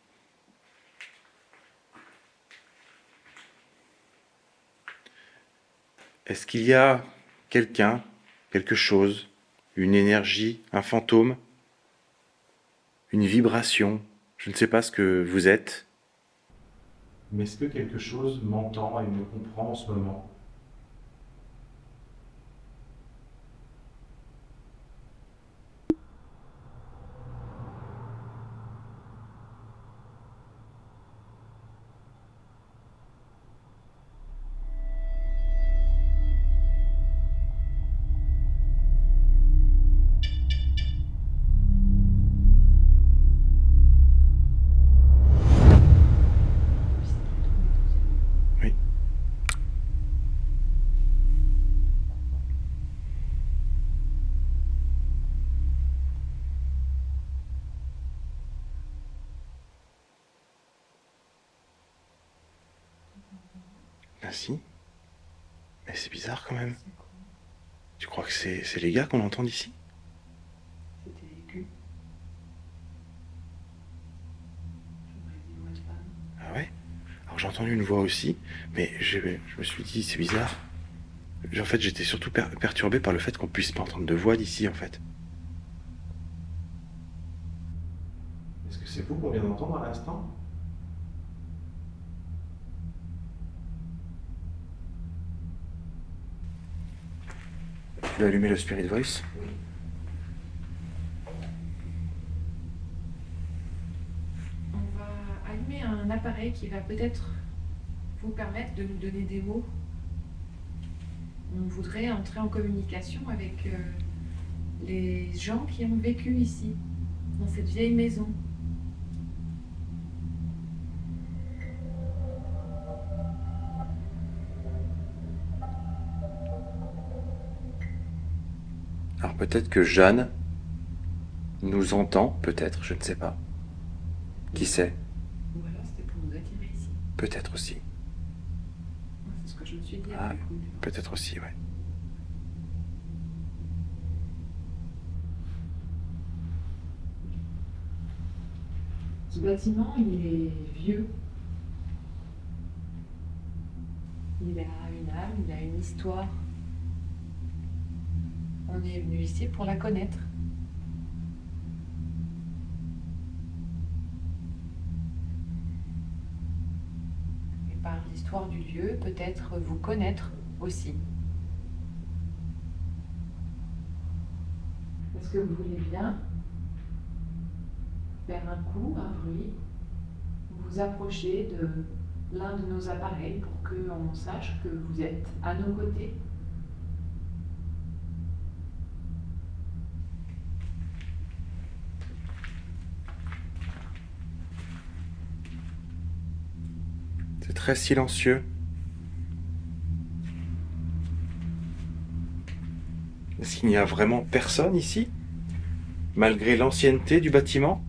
Est-ce qu'il y a quelqu'un, quelque chose, une énergie, un fantôme, une vibration, je ne sais pas ce que vous êtes. Mais est-ce que quelque chose m'entend et me comprend en ce moment? Oui. Ah si. Mais c'est bizarre quand même. C'est quoi? Tu crois que c'est les gars qu'on entend d'ici? C'était aigu. J'aurais dit voix de femme. Ah ouais? Alors j'ai entendu une voix aussi, mais je me suis dit c'est bizarre. En fait j'étais surtout perturbé par le fait qu'on puisse pas entendre de voix d'ici en fait. Est-ce que c'est vous qu'on vient d'entendre à l'instant? Tu as allumé le Spirit Voice? On va allumer un appareil qui va peut-être vous permettre de nous donner des mots. On voudrait entrer en communication avec les gens qui ont vécu ici, dans cette vieille maison. Alors peut-être que Jeanne nous entend, peut-être, je ne sais pas. Qui sait? Ou alors c'était pour nous attirer ici. Peut-être aussi. Moi, c'est ce que je me suis dit. Ah, après coup. peut-être aussi, ouais. Ce bâtiment, il est vieux. Il a une âme, il a une histoire. On est venu ici pour la connaître. Et par l'histoire du lieu, peut-être vous connaître aussi. Est-ce que vous voulez bien faire un coup, un bruit, vous vous approchez de l'un de nos appareils pour qu'on sache que vous êtes à nos côtés. C'est très silencieux. Est-ce qu'il n'y a vraiment personne ici? Malgré l'ancienneté du bâtiment?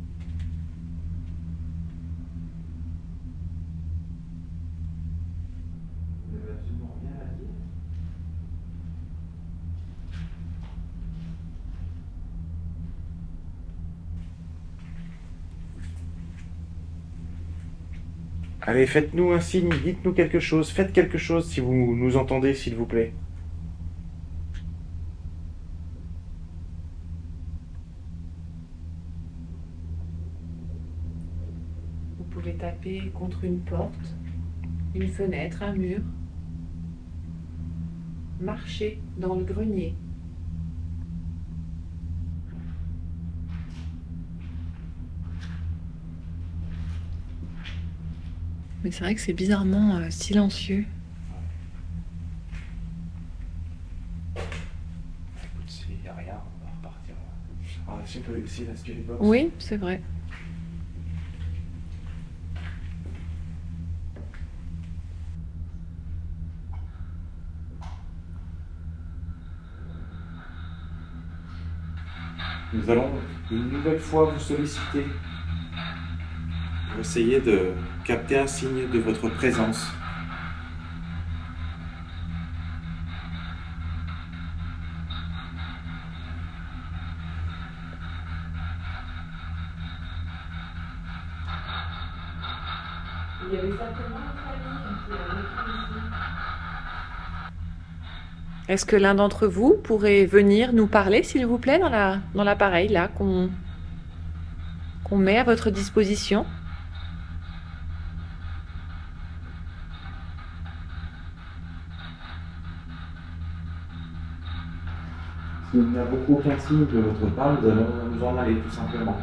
Allez, faites-nous un signe, dites-nous quelque chose, faites quelque chose si vous nous entendez, s'il vous plaît. Vous pouvez taper contre une porte, une fenêtre, un mur. Marcher dans le grenier. Mais c'est vrai que c'est bizarrement silencieux. Écoute, s'il n'y a rien, on va repartir. Ah, si on peut essayer la spirit box. Oui, c'est vrai. Nous allons une nouvelle fois vous solliciter pour essayer de capter un signe de votre présence. Il y avait certainement une famille qui a vécu ici. Est-ce que l'un d'entre vous pourrait venir nous parler, s'il vous plaît, dans l'appareil là qu'on met à votre disposition? S'il n'y a beaucoup aucun signe de votre part, nous allons nous en aller tout simplement.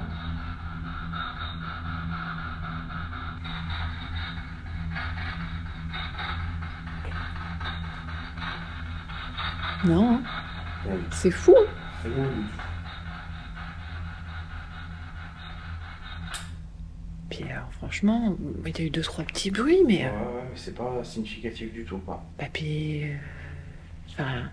Non, hein. Oui. C'est fou. Rien du tout. Puis alors, franchement, il y a eu 2-3 petits bruits, mais... Ouais, mais c'est pas significatif du tout, quoi. Bah puis... Enfin...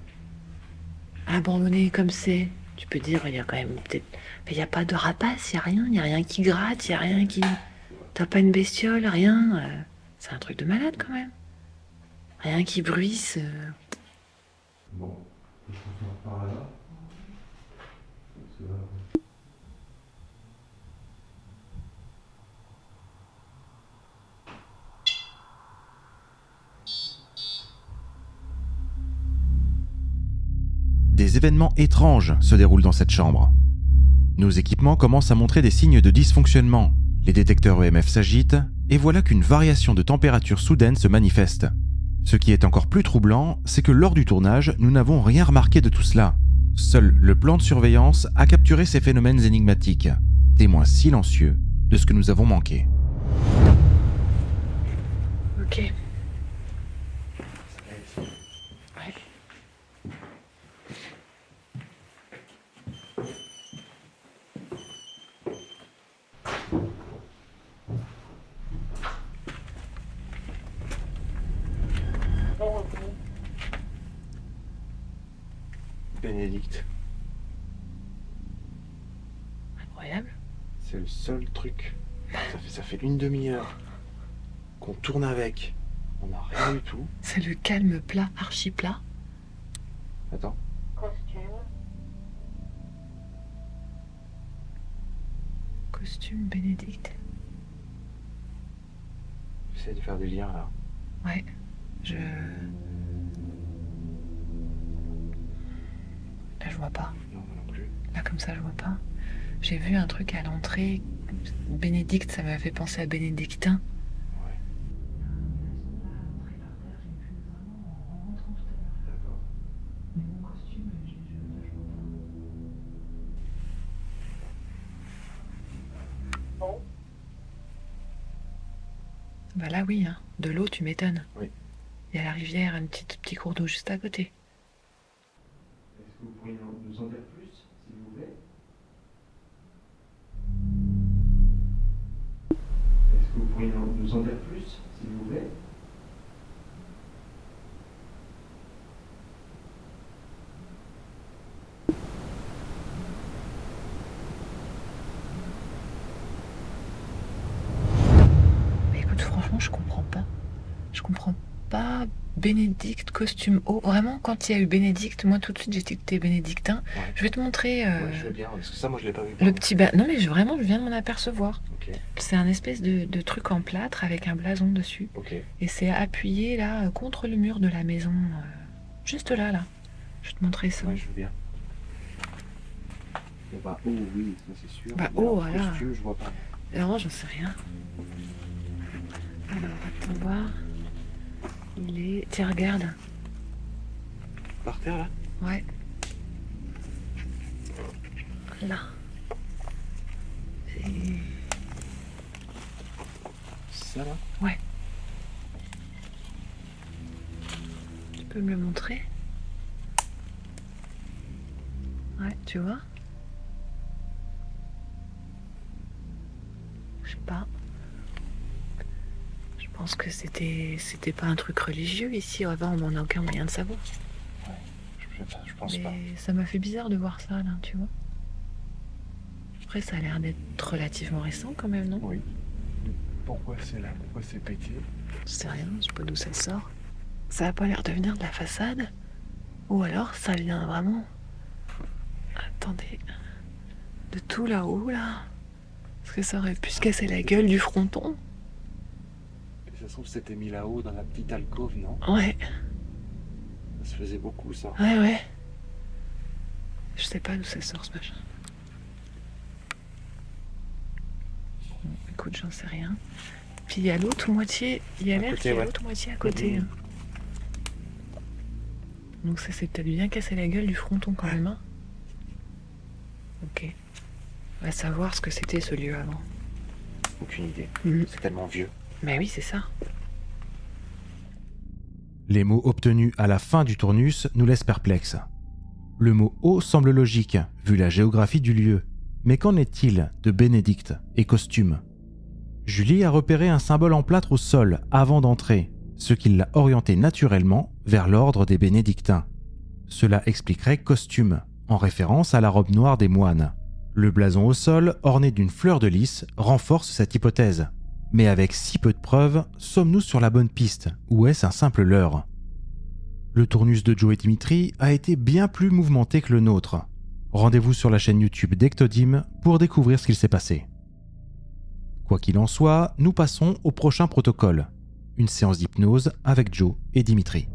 Abandonné comme c'est, tu peux dire, il y a quand même peut-être... Mais il n'y a pas de rapace, il n'y a rien qui gratte, il n'y a rien qui... T'as pas une bestiole, rien. C'est un truc de malade, quand même. Rien qui bruisse. Bon, je continue par là. Des événements étranges se déroulent dans cette chambre. Nos équipements commencent à montrer des signes de dysfonctionnement. Les détecteurs EMF s'agitent, et voilà qu'une variation de température soudaine se manifeste. Ce qui est encore plus troublant, c'est que lors du tournage, nous n'avons rien remarqué de tout cela. Seul le plan de surveillance a capturé ces phénomènes énigmatiques, témoins silencieux de ce que nous avons manqué. Ok. Bénédicte, Incroyable. c'est le seul truc. Ça fait une demi-heure qu'on tourne avec. On n'a rien du tout. C'est le calme plat, archi plat. Attends. Costume Bénédicte. J'essaie de faire des liens là. Ouais. Là, je vois pas. Non, moi non plus. Là, comme ça, je vois pas. J'ai vu un truc à l'entrée. Bénédicte, ça m'a fait penser à bénédictin. Ouais. D'accord. Bah là, oui, hein. De l'eau, tu m'étonnes. Oui. Il y a la rivière, un petit cours d'eau juste à côté. Est-ce que vous pourriez nous en dire plus, s'il vous plaît? Est-ce que vous pourriez nous en dire plus, s'il vous plaît? Mais écoute, franchement, je comprends pas. Je comprends pas Bénédicte, costume haut. Vraiment, quand il y a eu Bénédicte, moi tout de suite j'ai dicté bénédictin. Ouais. Je vais te montrer Ouais, je veux bien, parce que ça, moi, je l'ai pas vu. le petit non mais vraiment, je viens de m'en apercevoir. Ok, C'est un espèce de truc en plâtre avec un blason dessus. ok. Et c'est appuyé là contre le mur de la maison. Juste là. Je vais te montrer ça. Ouais, je veux bien. Bah, oh oui, ça c'est sûr. Bah, Mais oh, alors, voilà. costume, je vois pas. Alors, j'en sais rien. Alors, attends voir. Il est... Tiens, regarde. Par terre, là? Ouais. Là. Et... Ça, là? Ouais. Tu peux me le montrer? Ouais, tu vois? Je sais pas. Je pense que c'était pas un truc religieux ici. Avant, on n'en a aucun moyen de savoir. Je pense pas. Mais ça m'a fait bizarre de voir ça, là, tu vois. Après, ça a l'air d'être relativement récent quand même, non? Oui. Pourquoi c'est là? Pourquoi c'est pété? Je sais rien, je sais pas d'où ça sort. Ça a pas l'air de venir de la façade. Ou alors, ça vient vraiment... Attendez. De tout là-haut, là. Parce que ça aurait pu se casser la gueule du fronton. Et ça se trouve, c'était mis là-haut, dans la petite alcôve, non? Ouais, Ça se faisait beaucoup, ça. ouais. Je sais pas d'où ça sort, ce machin. Bon, écoute, j'en sais rien. Puis il y a l'autre moitié, il y a À l'air côté, qu'il y a ouais. l'autre moitié à côté. Hein. Donc ça s'est peut-être bien cassé la gueule du fronton quand même. Hein. Ok. On va savoir ce que c'était ce lieu avant. Aucune idée. Mhm. C'est tellement vieux. Mais oui, c'est ça. Les mots obtenus à la fin du tournus nous laissent perplexes. Le mot eau semble logique, vu la géographie du lieu. Mais qu'en est-il de Bénédicte et costume? Julie a repéré un symbole en plâtre au sol avant d'entrer, ce qui l'a orienté naturellement vers l'ordre des bénédictins. Cela expliquerait costume, en référence à la robe noire des moines. Le blason au sol, orné d'une fleur de lys, renforce cette hypothèse. Mais avec si peu de preuves, sommes-nous sur la bonne piste, ou est-ce un simple leurre? Le tournus de Joe et Dimitri a été bien plus mouvementé que le nôtre. Rendez-vous sur la chaîne YouTube d'Ectodim pour découvrir ce qu'il s'est passé. Quoi qu'il en soit, nous passons au prochain protocole. Une séance d'hypnose avec Joe et Dimitri.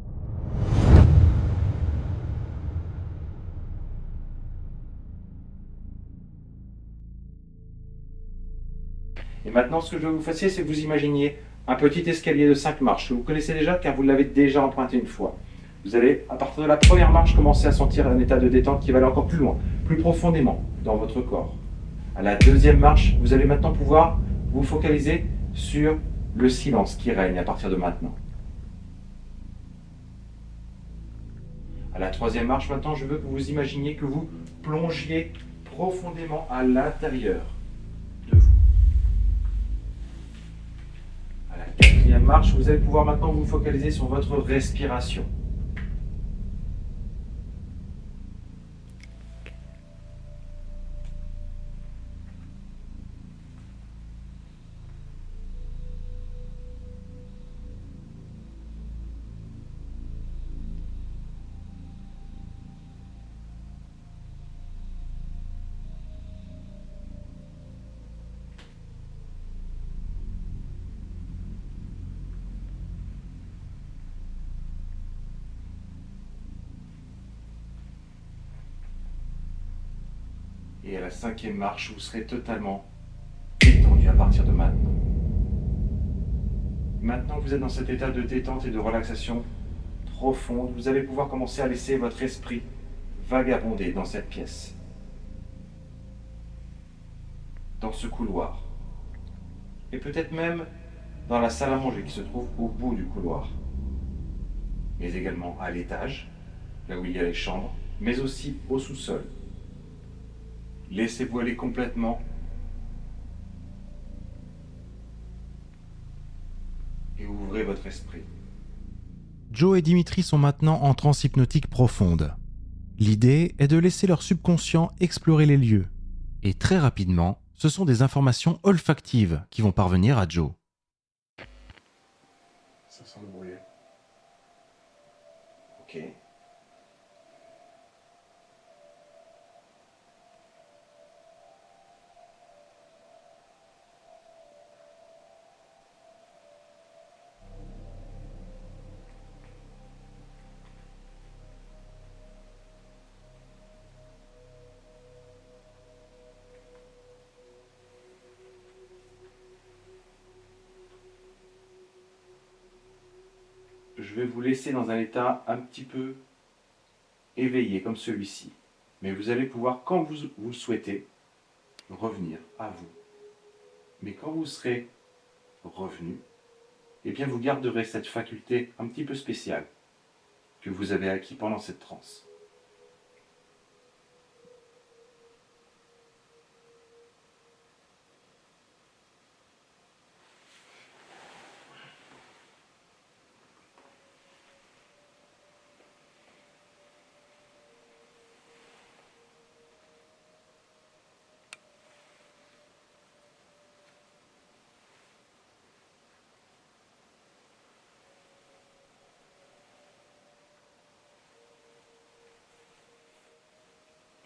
Et maintenant, ce que je veux que vous fassiez, c'est que vous imaginiez un petit escalier de 5 marches que vous connaissez déjà car vous l'avez déjà emprunté une fois. Vous allez, à partir de la première marche, commencer à sentir un état de détente qui va aller encore plus loin, plus profondément dans votre corps. À la deuxième marche, vous allez maintenant pouvoir vous focaliser sur le silence qui règne à partir de maintenant. À la troisième marche, maintenant, je veux que vous imaginiez que vous plongiez profondément à l'intérieur de vous. À la quatrième marche, vous allez pouvoir maintenant vous focaliser sur votre respiration. Et à la cinquième marche, vous serez totalement détendu à partir de maintenant. Maintenant que vous êtes dans cet état de détente et de relaxation profonde, vous allez pouvoir commencer à laisser votre esprit vagabonder dans cette pièce, dans ce couloir, et peut-être même dans la salle à manger qui se trouve au bout du couloir, mais également à l'étage, là où il y a les chambres, mais aussi au sous-sol. Laissez-vous aller complètement et ouvrez votre esprit. Joe et Dimitri sont maintenant en transe hypnotique profonde. L'idée est de laisser leur subconscient explorer les lieux. Et très rapidement, ce sont des informations olfactives qui vont parvenir à Joe. Ça sent le brouillé. Ok. Je vais vous laisser dans un état un petit peu éveillé comme celui-ci. Mais vous allez pouvoir, quand vous le souhaitez, revenir à vous. Mais quand vous serez revenu, eh bien vous garderez cette faculté un petit peu spéciale que vous avez acquis pendant cette transe.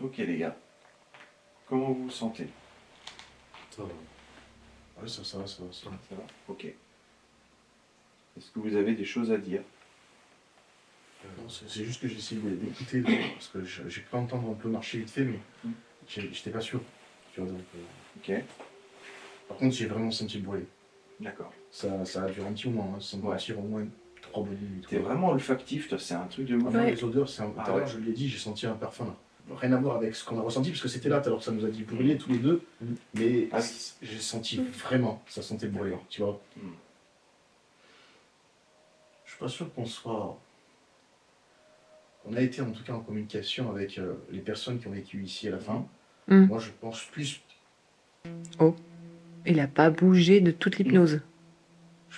Ok les gars, comment vous vous sentez? Ça va. Ouais, ça va. Ça va? Ok. Est-ce que vous avez des choses à dire? Non, c'est juste que j'ai essayé d'écouter, parce que j'ai pu entendre un peu marcher vite fait, mais j'étais pas sûr. Tu vois, donc, Ok, Par contre, j'ai vraiment senti le bruit. d'accord. Ça a duré un petit moment, sans mentir, au moins 3 bonnes minutes. T'es vraiment olfactif, toi, c'est un truc de ouf. Enfin, Ouais. les odeurs, tout à l'heure, je l'ai dit, j'ai senti un parfum là. Rien à voir avec ce qu'on a ressenti, parce que c'était là, tout à l'heure, ça nous a dit brûler tous les deux, mais Ah. j'ai senti vraiment, ça sentait le brûler, tu vois. Mm. Je suis pas sûr qu'on soit... On a été en tout cas en communication avec les personnes qui ont vécu ici à la fin. Mm. Moi, je pense plus, Il a pas bougé de toute l'hypnose.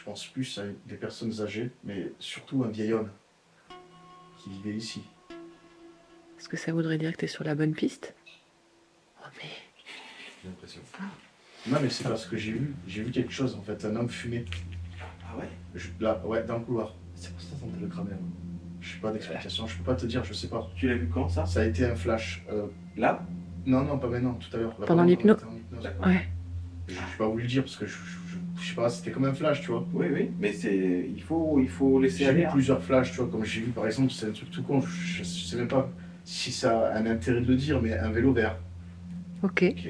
à des personnes âgées, mais surtout un vieil homme qui vivait ici. Est-ce que ça voudrait dire que t'es sur la bonne piste? Oh mais... J'ai l'impression. Non, mais c'est parce que j'ai vu quelque chose en fait, un homme fumé. Ah ouais? Là, ouais, dans le couloir. C'est pour ça que ça sentait le crâne. Je sais pas d'explication, je peux pas te dire, je sais pas. Tu l'as vu quand ça? Ça a été un flash. Là? Non, pas maintenant, tout à l'heure. Là, Pendant on l'hypnose. était en hypnose. D'accord. Ouais. J'ai pas voulu le dire parce que je sais pas, c'était comme un flash, tu vois. Oui, mais il faut laisser J'ai aller. vu hein. plusieurs flashs, tu vois, comme j'ai vu par exemple, c'est un truc tout con, je sais même pas si ça a un intérêt de le dire, mais un vélo vert. Ok. Ok.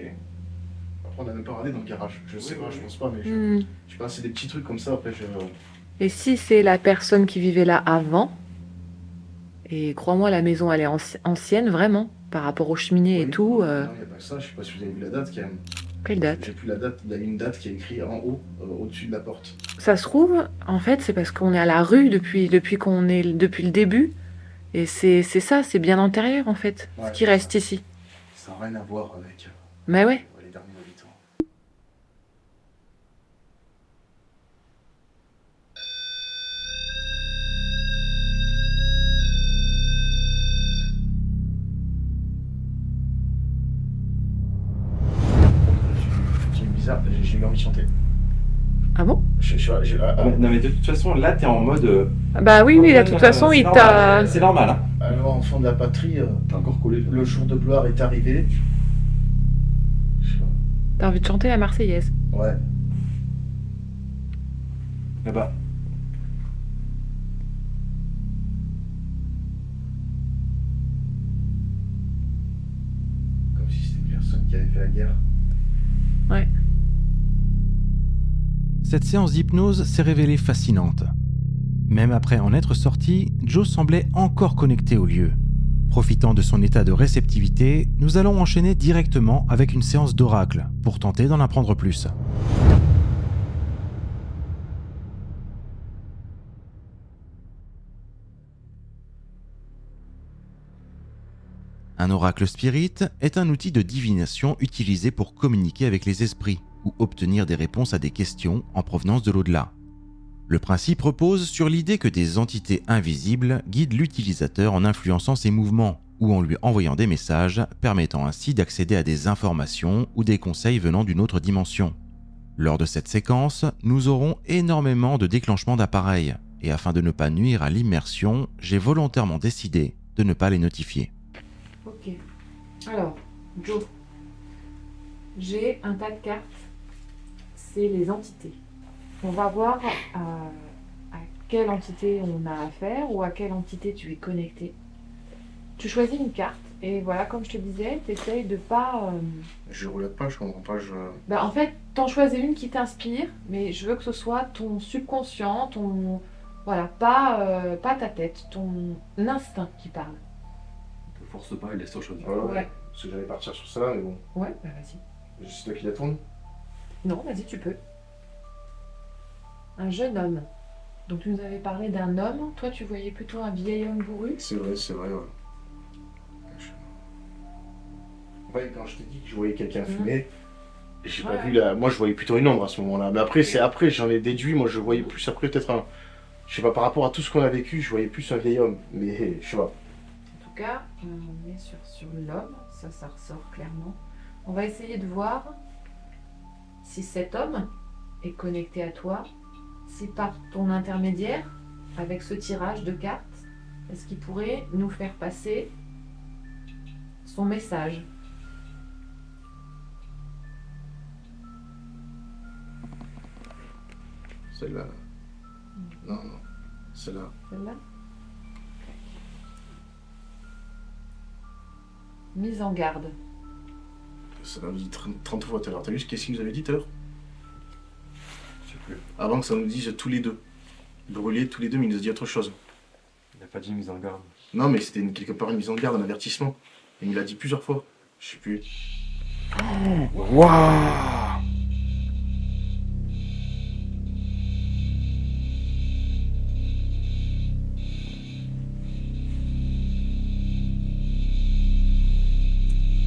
Après, on n'a même pas regardé dans le garage. Je sais Oui, pas, oui, je oui. pense pas, mais Hmm. je sais pas, c'est des petits trucs comme ça. Après, Et si c'est la personne qui vivait là avant, et crois-moi, la maison elle est ancienne vraiment, par rapport aux cheminées et Oui. tout. Non, il n'y a pas que ça, je sais pas si vous avez vu la date, quand même. Quelle date? J'ai plus la date, il y a une date qui est écrite en haut, au-dessus de la porte. Ça se trouve, en fait, c'est parce qu'on est à la rue depuis le début. Et c'est ça, c'est bien antérieur en fait, Ouais, ce qui reste ici. Ça n'a rien à voir avec Mais ouais. les derniers habitants. C'est bizarre, j'ai eu envie de chanter. Ah bon? Non, mais de toute façon, là, t'es en mode. Bah oui, là, de toute façon, c'est il normal, t'a... C'est normal, hein. Alors, enfant de la patrie, t'as encore collé. Le jour de gloire est arrivé. Je sais pas. T'as envie de chanter la Marseillaise. Ouais. Là-bas. Comme si c'était une personne qui avait fait la guerre. Cette séance d'hypnose s'est révélée fascinante. Même après en être sorti, Joe semblait encore connecté au lieu. Profitant de son état de réceptivité, nous allons enchaîner directement avec une séance d'oracle pour tenter d'en apprendre plus. Un oracle spirit est un outil de divination utilisé pour communiquer avec les esprits ou obtenir des réponses à des questions en provenance de l'au-delà. Le principe repose sur l'idée que des entités invisibles guident l'utilisateur en influençant ses mouvements ou en lui envoyant des messages permettant ainsi d'accéder à des informations ou des conseils venant d'une autre dimension. Lors de cette séquence, nous aurons énormément de déclenchements d'appareils et afin de ne pas nuire à l'immersion, j'ai volontairement décidé de ne pas les notifier. Ok. Alors, Joe, j'ai un tas de cartes. C'est les entités. On va voir à quelle entité on a affaire ou à quelle entité tu es connecté. Tu choisis une carte et voilà, comme je te disais, tu essayes de pas... Je roulette pas, je comprends pas, En fait, t'en choisis une qui t'inspire, mais je veux que ce soit ton subconscient, ton... Voilà, pas ta tête, ton instinct qui parle. Ne te force pas et laisse-toi choisir. Ouais. Parce que j'allais partir sur ça, mais bon. Ouais, bah vas-y. C'est toi qui la tourne. Non, vas-y, tu peux. Un jeune homme. Donc tu nous avais parlé d'un homme, toi tu voyais plutôt un vieil homme bourru. C'est vrai, ouais. Ouais, quand je t'ai dit que je voyais quelqu'un fumer, j'ai pas vu la... Moi je voyais plutôt une ombre à ce moment-là. Mais après, c'est après, j'en ai déduit, moi je voyais plus après peut-être un... Je sais pas, par rapport à tout ce qu'on a vécu, je voyais plus un vieil homme. Mais je sais pas. En tout cas, on est sur l'homme, ça ressort clairement. On va essayer de voir si cet homme est connecté à toi, si par ton intermédiaire, avec ce tirage de cartes, est-ce qu'il pourrait nous faire passer son message. Celle-là. Non, celle-là. Celle-là. Mise en garde. Ça nous dit 30 fois tout à l'heure. T'as vu qu'est-ce qu'il nous avait dit tout à l'heure? Je sais plus. Avant que ça nous dise tous les deux. Brûlés tous les deux, mais il nous a dit autre chose. Il n'a pas dit mise en garde. Non, mais c'était quelque part une mise en garde, un avertissement. Il me l'a dit plusieurs fois. Je sais plus. Waouh!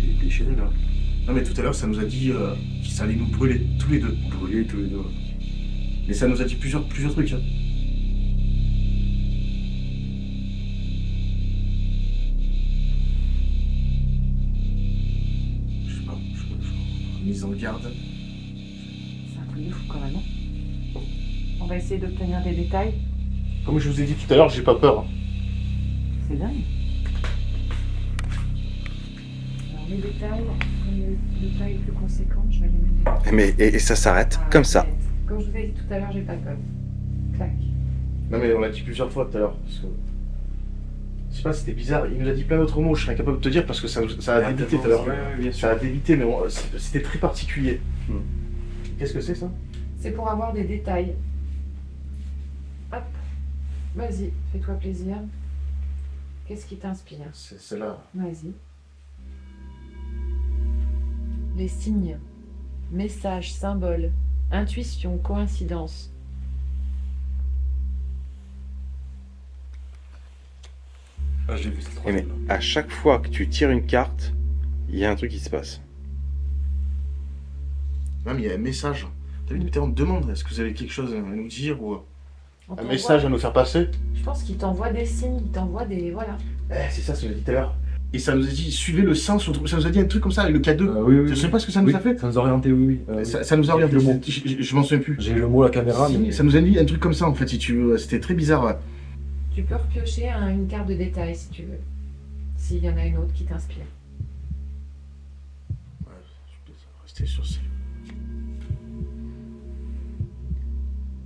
Il est déchiré là. Non, mais tout à l'heure, ça nous a dit que ça allait nous brûler tous les deux. Brûlé tous les deux. Mais ça nous a dit plusieurs trucs. Hein. Je sais pas. Mise en garde. C'est un truc de fou quand même. Hein. On va essayer d'obtenir des détails. Comme je vous ai dit tout à l'heure, j'ai pas peur. C'est dingue. Alors les détails, les détails les plus conséquents, je vais les mettre. Mais et ça s'arrête comme ça. Comme je vous ai dit tout à l'heure, j'ai pas peur. Clac. Non, mais on l'a dit plusieurs fois tout à l'heure. Parce que... Je sais pas, c'était bizarre. Il nous a dit plein d'autres mots, je serais incapable de te dire parce que ça a débité tout à l'heure. Ouais, bien sûr. Ça a débité, mais c'était très particulier. Qu'est-ce que c'est ça? C'est pour avoir des détails. Hop. Vas-y, fais-toi plaisir. Qu'est-ce qui t'inspire? C'est celle-là. Vas-y. Les signes, messages, symboles, intuition, coïncidence. Ah, j'ai vu cette Et mais troisième là. à chaque fois que tu tires une carte, il y a un truc qui se passe. Non, mais il y a un message. T'as vu, on te demande, est-ce que vous avez quelque chose à nous dire ou On un t'envoie- message à nous faire passer? Je pense qu'il t'envoie des signes, il t'envoie des... Voilà. C'est ça, ça nous a dit tout à l'heure. Et ça nous a dit, suivez le sens, ça nous a dit un truc comme ça, avec le K2. Oui. Je sais pas ce que ça nous Oui, a fait. Ça nous a orienté, oui. Ça nous a il y a orienté, le mot. je m'en souviens plus. J'ai le mot à la caméra, Si, mais. ça nous a dit un truc comme ça en fait, si tu veux. C'était très bizarre. Ouais. Tu peux repiocher une carte de détail si tu veux. S'il y en a une autre qui t'inspire. Ouais, je vais rester sur ces.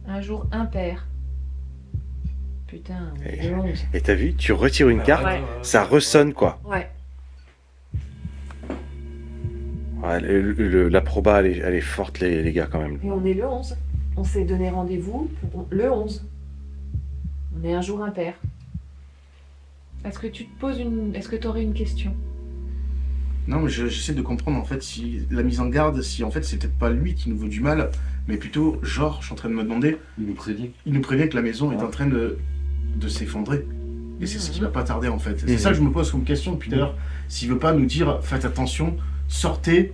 Un jour impair. Putain, Et- le 11. Et t'as vu, tu retires une carte, Ouais. ça ressonne quoi. Ouais. Ouais, la proba, elle est forte les gars quand même. Et on est le 11. On s'est donné rendez-vous pour le 11. On est un jour impair. Est-ce que tu te poses une... Est-ce que tu aurais une question? Non, mais j'essaie de comprendre en fait si la mise en garde, si en fait c'est peut-être pas lui qui nous veut du mal, mais plutôt genre, je suis en train de me demander, Il nous prédit. il nous prévient que la maison est en train de s'effondrer. Et c'est ce qui va pas tarder en fait. C'est ça que je me pose comme question depuis d'ailleurs. S'il veut pas nous dire faites attention, sortez,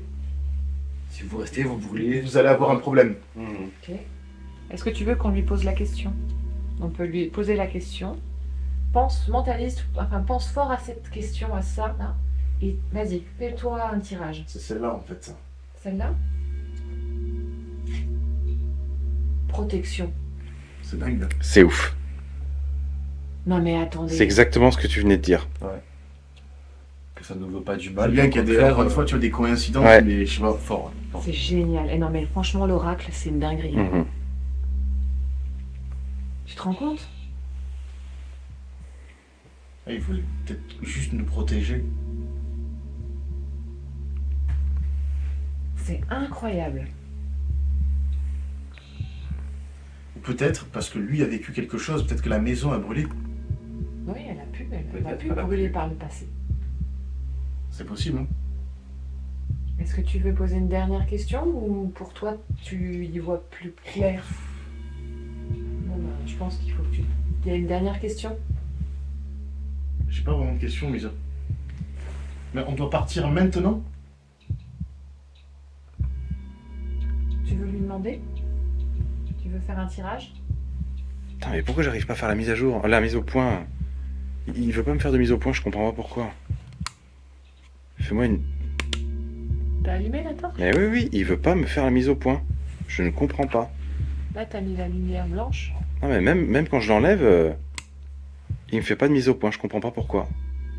Si vous restez, vous brûlez. vous allez avoir un problème. Ok. Est-ce que tu veux qu'on lui pose la question? On peut lui poser la question. Mentalise, enfin pense fort à cette question, à ça, là. Et vas-y, fais-toi un tirage. C'est celle-là en fait. Celle-là? Protection. C'est dingue. Là. C'est ouf. Non mais attendez. C'est exactement ce que tu venais de dire. Que ça ne veut pas du C'est mal. bien au qu'il y a des, contraire, encore une fois, tu as des coïncidences, Ouais. mais je sais pas. fort. Fort. C'est génial. Et non mais franchement, l'oracle, c'est une dinguerie. Mhm. Tu te rends compte? Ah, il voulait peut-être juste nous protéger. C'est incroyable. Ou peut-être parce que lui a vécu quelque chose, peut-être que la maison a brûlé. Oui, elle a Peut-être pu elle a brûler pu. par le passé. C'est possible, hein. Est-ce que tu veux poser une dernière question ou pour toi, tu y vois plus clair? Bon, ben, je pense qu'il faut que tu... Il y a une dernière question? J'ai pas vraiment de questions, Misa. Mais on doit partir maintenant? Tu veux lui demander? Tu veux faire un tirage? Putain, mais pourquoi j'arrive pas à faire la mise à jour? La mise au point. Il veut pas me faire de mise au point, je comprends pas pourquoi. Fais-moi une... T'as allumé la torche? Mais oui, il veut pas me faire la mise au point. Je ne comprends pas. Là, t'as mis la lumière blanche. Non mais même quand je l'enlève, il me fait pas de mise au point, je comprends pas pourquoi.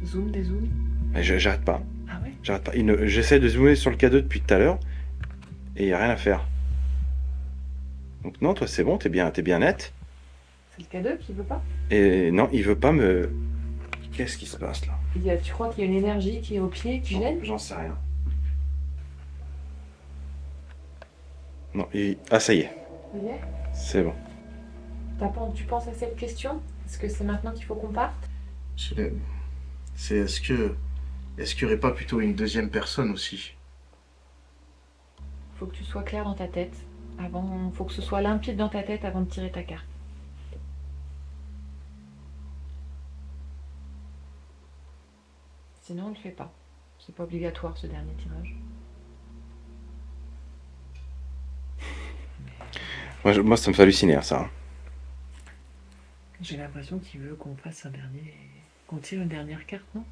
Zoom, dézoom. Mais j'arrête pas, Ah ouais? j'arrête pas. J'essaie de zoomer sur le K2 depuis tout à l'heure, et y a rien à faire. Donc non, toi c'est bon, t'es bien net. C'est le cadeau qui veut pas? Et non, il veut pas me... Qu'est-ce qui se passe là? Tu crois qu'il y a une énergie qui est au pied, qui gêne? J'en sais rien. Non, ah ça y est, Ça y est? c'est bon. Tu penses à cette question? Est-ce que c'est maintenant qu'il faut qu'on parte? C'est est-ce qu'il y aurait pas plutôt une deuxième personne aussi? Faut que tu sois clair dans ta tête. Faut que ce soit limpide dans ta tête avant de tirer ta carte. Sinon, on ne le fait pas. C'est pas obligatoire ce dernier tirage. Moi ça me fait halluciner hein, ça. J'ai l'impression qu'il veut qu'on fasse qu'on tire une dernière carte, non?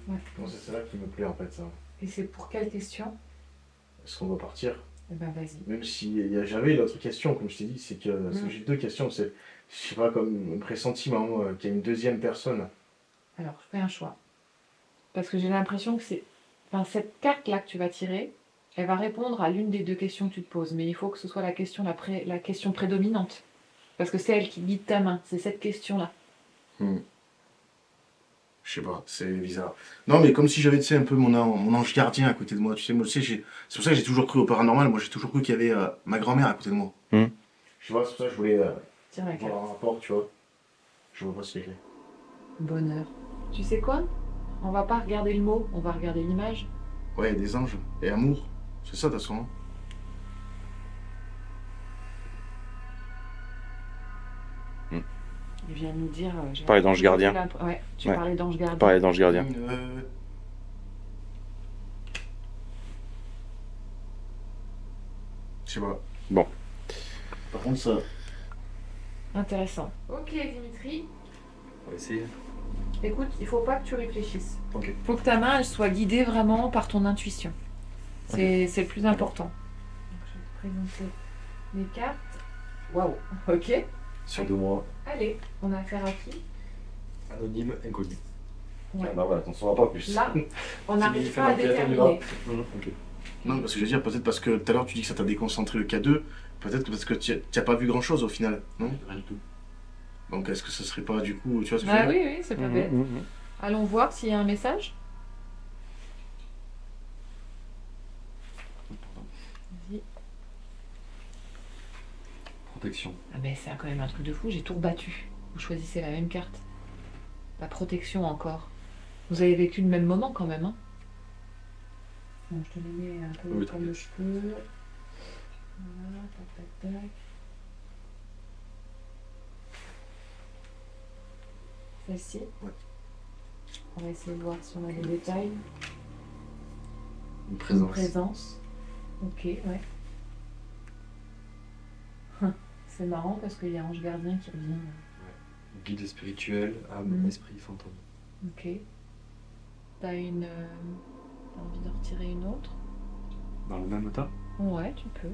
Non, c'est celle-là qui me plaît en fait, ça. Et c'est pour quelle question? Est-ce qu'on doit partir? Eh ben vas-y. Même si j'avais l'autre question, comme je t'ai dit, c'est que parce que j'ai deux questions, c'est, je sais pas, comme un pressentiment qu'il y a une deuxième personne. Alors, fais un choix. Parce que j'ai l'impression que cette carte-là que tu vas tirer, elle va répondre à l'une des deux questions que tu te poses. Mais il faut que ce soit la question prédominante. Parce que c'est elle qui guide ta main. C'est cette question-là. Je sais pas, c'est bizarre. Non, mais comme si j'avais, tu sais, un peu mon ange gardien à côté de moi. Tu sais, moi, tu sais, c'est pour ça que j'ai toujours cru au paranormal. Moi, j'ai toujours cru qu'il y avait ma grand-mère à côté de moi. Hmm. Tu vois, c'est pour ça que je voulais Tire la carte. voir un rapport, tu vois. Je vois pas ce que c'est. Bonheur. Tu sais quoi? On va pas regarder le mot, on va regarder l'image. Ouais, des anges et amour. C'est ça, de toute façon. Hein. Il vient de nous dire... Tu parlais d'ange gardien. Ouais, tu Ouais. parlais d'ange gardien. Pareil d'ange gardien. Je sais pas. Bon. Par contre, ça. Intéressant. Ok, Dimitri. On va essayer. Écoute, il faut pas que tu réfléchisses. Ok. Il faut que ta main elle soit guidée vraiment par ton intuition. C'est le plus important. Donc, je vais te présenter mes cartes. Waouh, ok. Sur 2 mois, Allez, on a affaire à qui? anonyme, inconnu. Ouais. Ah bah voilà, on ne saura pas plus. Là, on C'est n'arrive lui, pas à fait l'enquête, on y déterminer. va. Ok. Non, parce que je veux dire, peut-être parce que tout à l'heure tu dis que ça t'a déconcentré le K2, peut-être que parce que tu n'as pas vu grand chose au final, non? Rien du tout. Donc est-ce que ce serait pas du coup, tu vois ce que je Ah veux dire? oui, oui, c'est pas bête. Allons voir s'il y a un message. Vas-y. Protection. Ah ben c'est quand même un truc de fou, j'ai tout rebattu. Vous choisissez la même carte. La protection encore. Vous avez vécu le même moment quand même, hein? Bon, je te les mets un peu Oui, comme je peux. Voilà, tac, tac, tac. Celle-ci. Ouais. On va essayer de voir si on a des détails. Une Une présence. Ok, ouais. C'est marrant parce qu'il y a Ange Gardien qui revient. Guide spirituel, âme, Mhm. esprit, fantôme. Ok. T'as une... t'as envie de retirer une autre? Dans le même tas? Ouais, tu peux.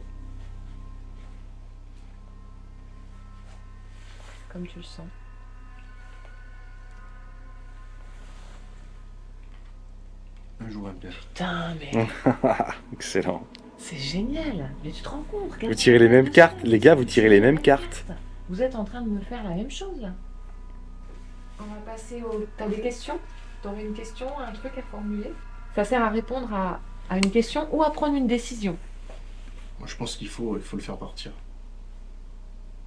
Comme tu le sens. Un jour impair. Putain, mais Excellent. c'est génial. Mais tu te rends compte? Vous regarde, tirez les mêmes regarde, cartes, les gars, vous tirez les mêmes cartes. Vous êtes en train de me faire la même chose là. On va passer au... T'as des questions? T'aurais une question, un truc à formuler? Ça sert à répondre à une question ou à prendre une décision. Moi, je pense qu'il faut le faire partir.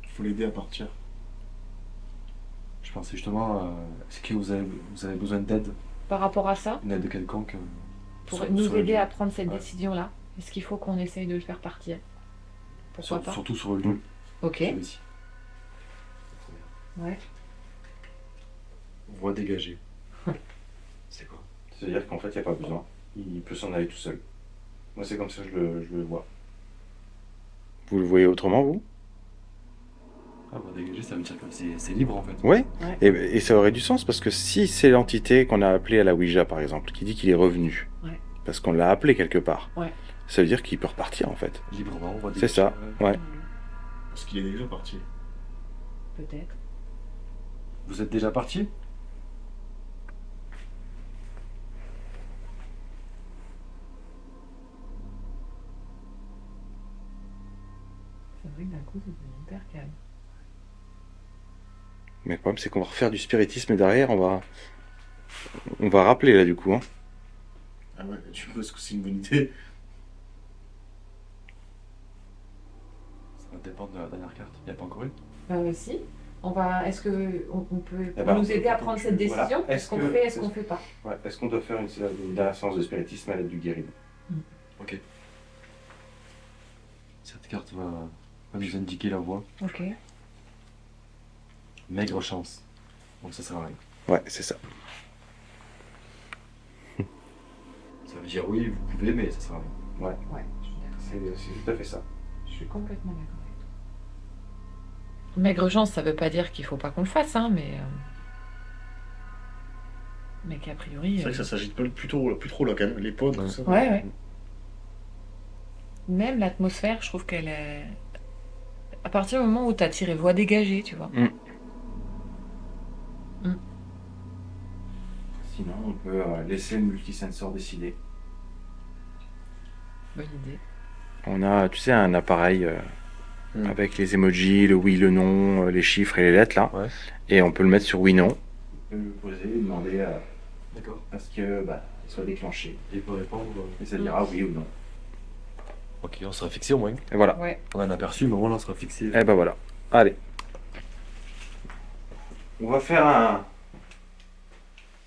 Il faut l'aider à partir. Je pensais justement, est-ce que vous avez besoin d'aide? Par rapport à ça, Une aide quelconque pour Sur- nous sur le aider lieu. à prendre cette Ouais. décision-là, est-ce qu'il faut qu'on essaye de le faire partir? Pourquoi pas? Surtout sur le lieu. Ok. Celui-ci. Ouais. Voix dégagée. C'est quoi? C'est-à-dire qu'en fait, il n'y a pas besoin. Il peut s'en aller tout seul. Moi, c'est comme ça que je le vois. Vous le voyez autrement, vous? Ah, voix dégagée, ça veut dire que c'est libre en fait. Oui. Ouais. Et ça aurait du sens parce que si c'est l'entité qu'on a appelée à la Ouija, par exemple, qui dit qu'il est revenu, Ouais. parce qu'on l'a appelé quelque part, Ouais. ça veut dire qu'il peut repartir en fait. Librement, voix C'est dégagée. ça, ouais. Parce qu'il est déjà parti. Peut-être. Vous êtes déjà parti? C'est vrai que d'un coup, c'est devenu hyper calme. Mais le problème, c'est qu'on va refaire du spiritisme derrière, on va rappeler là du coup. Hein. Ah ouais, tu penses que c'est une bonne idée? Ça va dépendre de la dernière carte. Il n'y a pas encore eu? Si. On va. Est-ce que on peut Eh ben, nous aider à prendre cette voilà. décision? Est-ce Est-ce qu'on que- fait? Est-ce qu'on fait pas? Ouais. Est-ce qu'on doit faire une dernière séance de spiritisme à l'aide du guéridon? Ok. Cette carte va nous indiquer la voie. Ok. Maigre chance. Donc ça sert à rien. Ouais, c'est ça. Ça veut dire oui, vous pouvez, mais ça sert à rien. Ouais. Je suis d'accord. C'est tout à fait ça. Je suis complètement d'accord avec toi. Maigre chance, ça veut pas dire qu'il faut pas qu'on le fasse, hein, mais qu'a priori. C'est vrai que ça s'agite pas plus trop là quand même. Les pots, tout ça. Ouais, ouais. Même l'atmosphère, je trouve qu'elle est. À partir du moment où t'as tiré voix dégagée, tu vois. Sinon, on peut laisser le multisensor décider. Bonne idée. On a, tu sais, un appareil Mm. avec les emojis, le oui, le non, les chiffres et les lettres là. Ouais. Et on peut le mettre sur oui, non. On peut lui poser, lui demander D'accord. à ce que il soit déclenché. Et il peut répondre. Et ça dira oui ou non. Ok, on sera fixé au moins. Et voilà. Ouais. On a un aperçu, mais au moins là, on sera fixé. Et ben voilà. Allez. On va faire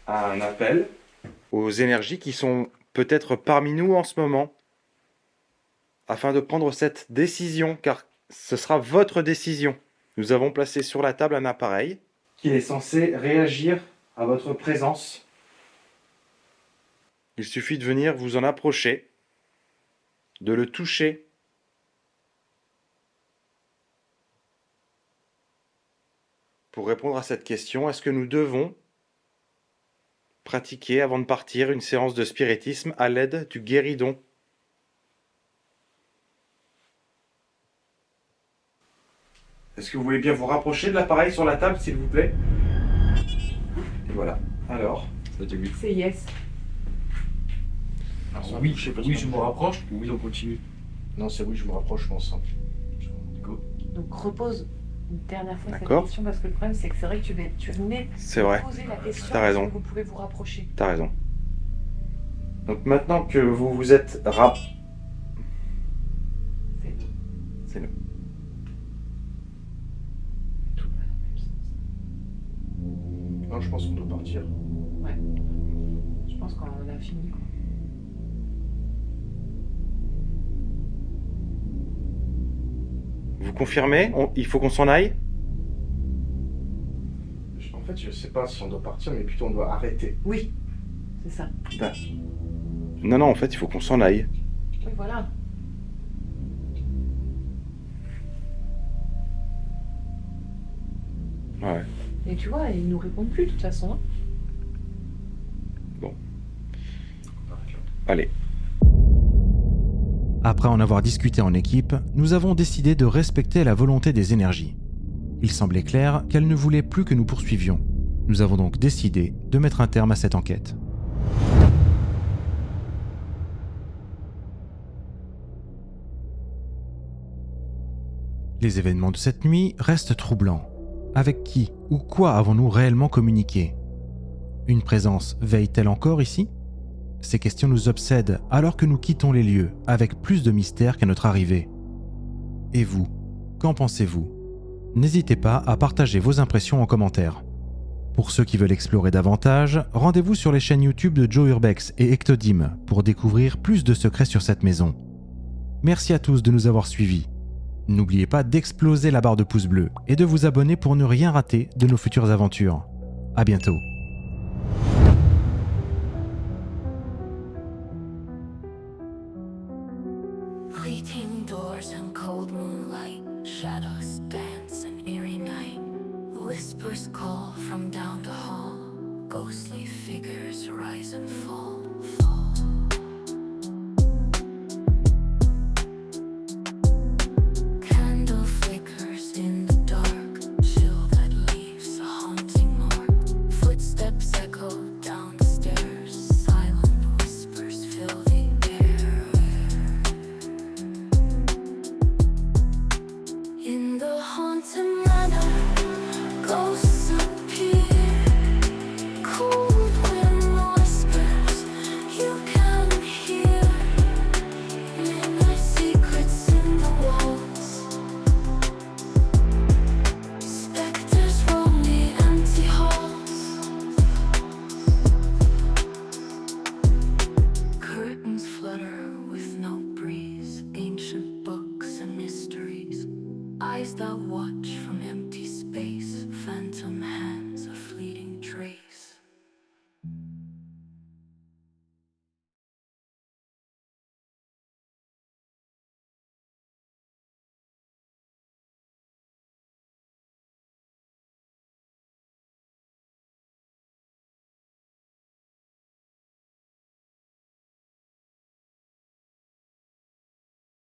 un appel aux énergies qui sont peut-être parmi nous en ce moment, afin de prendre cette décision, car ce sera votre décision. Nous avons placé sur la table un appareil qui est censé réagir à votre présence. Il suffit de venir vous en approcher, de le toucher. Pour répondre à cette question, est-ce que nous devons pratiquer avant de partir une séance de spiritisme à l'aide du guéridon? Est-ce que vous voulez bien vous rapprocher de l'appareil sur la table, s'il vous plaît? Et voilà. Alors, Ça dit oui. C'est yes. Alors, Oui, je sais pas oui, ce je qu'on me va faire. rapproche. Oui, on continue. Non, c'est oui, je me rapproche, je pense. Go. Donc repose une dernière fois cette D'accord. question parce que le problème c'est que c'est vrai que tu venais c'est vrai, poser la question. T'as raison. Est-ce que vous pouvez vous rapprocher? t'as raison. Donc maintenant que vous vous êtes C'est tout. C'est nous. Tout va dans le même sens. Non, je pense qu'on doit partir. Ouais. Je pense qu'on a fini. Quoi. Vous confirmez? Il faut qu'on s'en aille? En fait, je sais pas si on doit partir, mais plutôt on doit arrêter. Oui, c'est ça. Non, en fait, il faut qu'on s'en aille. Oui, voilà. Ouais. Et tu vois, ils nous répondent plus de toute façon. Hein. Allez. Après en avoir discuté en équipe, nous avons décidé de respecter la volonté des énergies. Il semblait clair qu'elles ne voulaient plus que nous poursuivions. Nous avons donc décidé de mettre un terme à cette enquête. Les événements de cette nuit restent troublants. Avec qui ou quoi avons-nous réellement communiqué? Une présence veille-t-elle encore ici? Ces questions nous obsèdent alors que nous quittons les lieux avec plus de mystère qu'à notre arrivée. Et vous, qu'en pensez-vous? N'hésitez pas à partager vos impressions en commentaire. Pour ceux qui veulent explorer davantage, rendez-vous sur les chaînes YouTube de Joe Urbex et Ectodim pour découvrir plus de secrets sur cette maison. Merci à tous de nous avoir suivis. N'oubliez pas d'exploser la barre de pouce bleu et de vous abonner pour ne rien rater de nos futures aventures. À bientôt. Creaking doors and cold moonlight, shadows dance an eerie night. Whispers call from down the hall, ghostly figures rise and fall.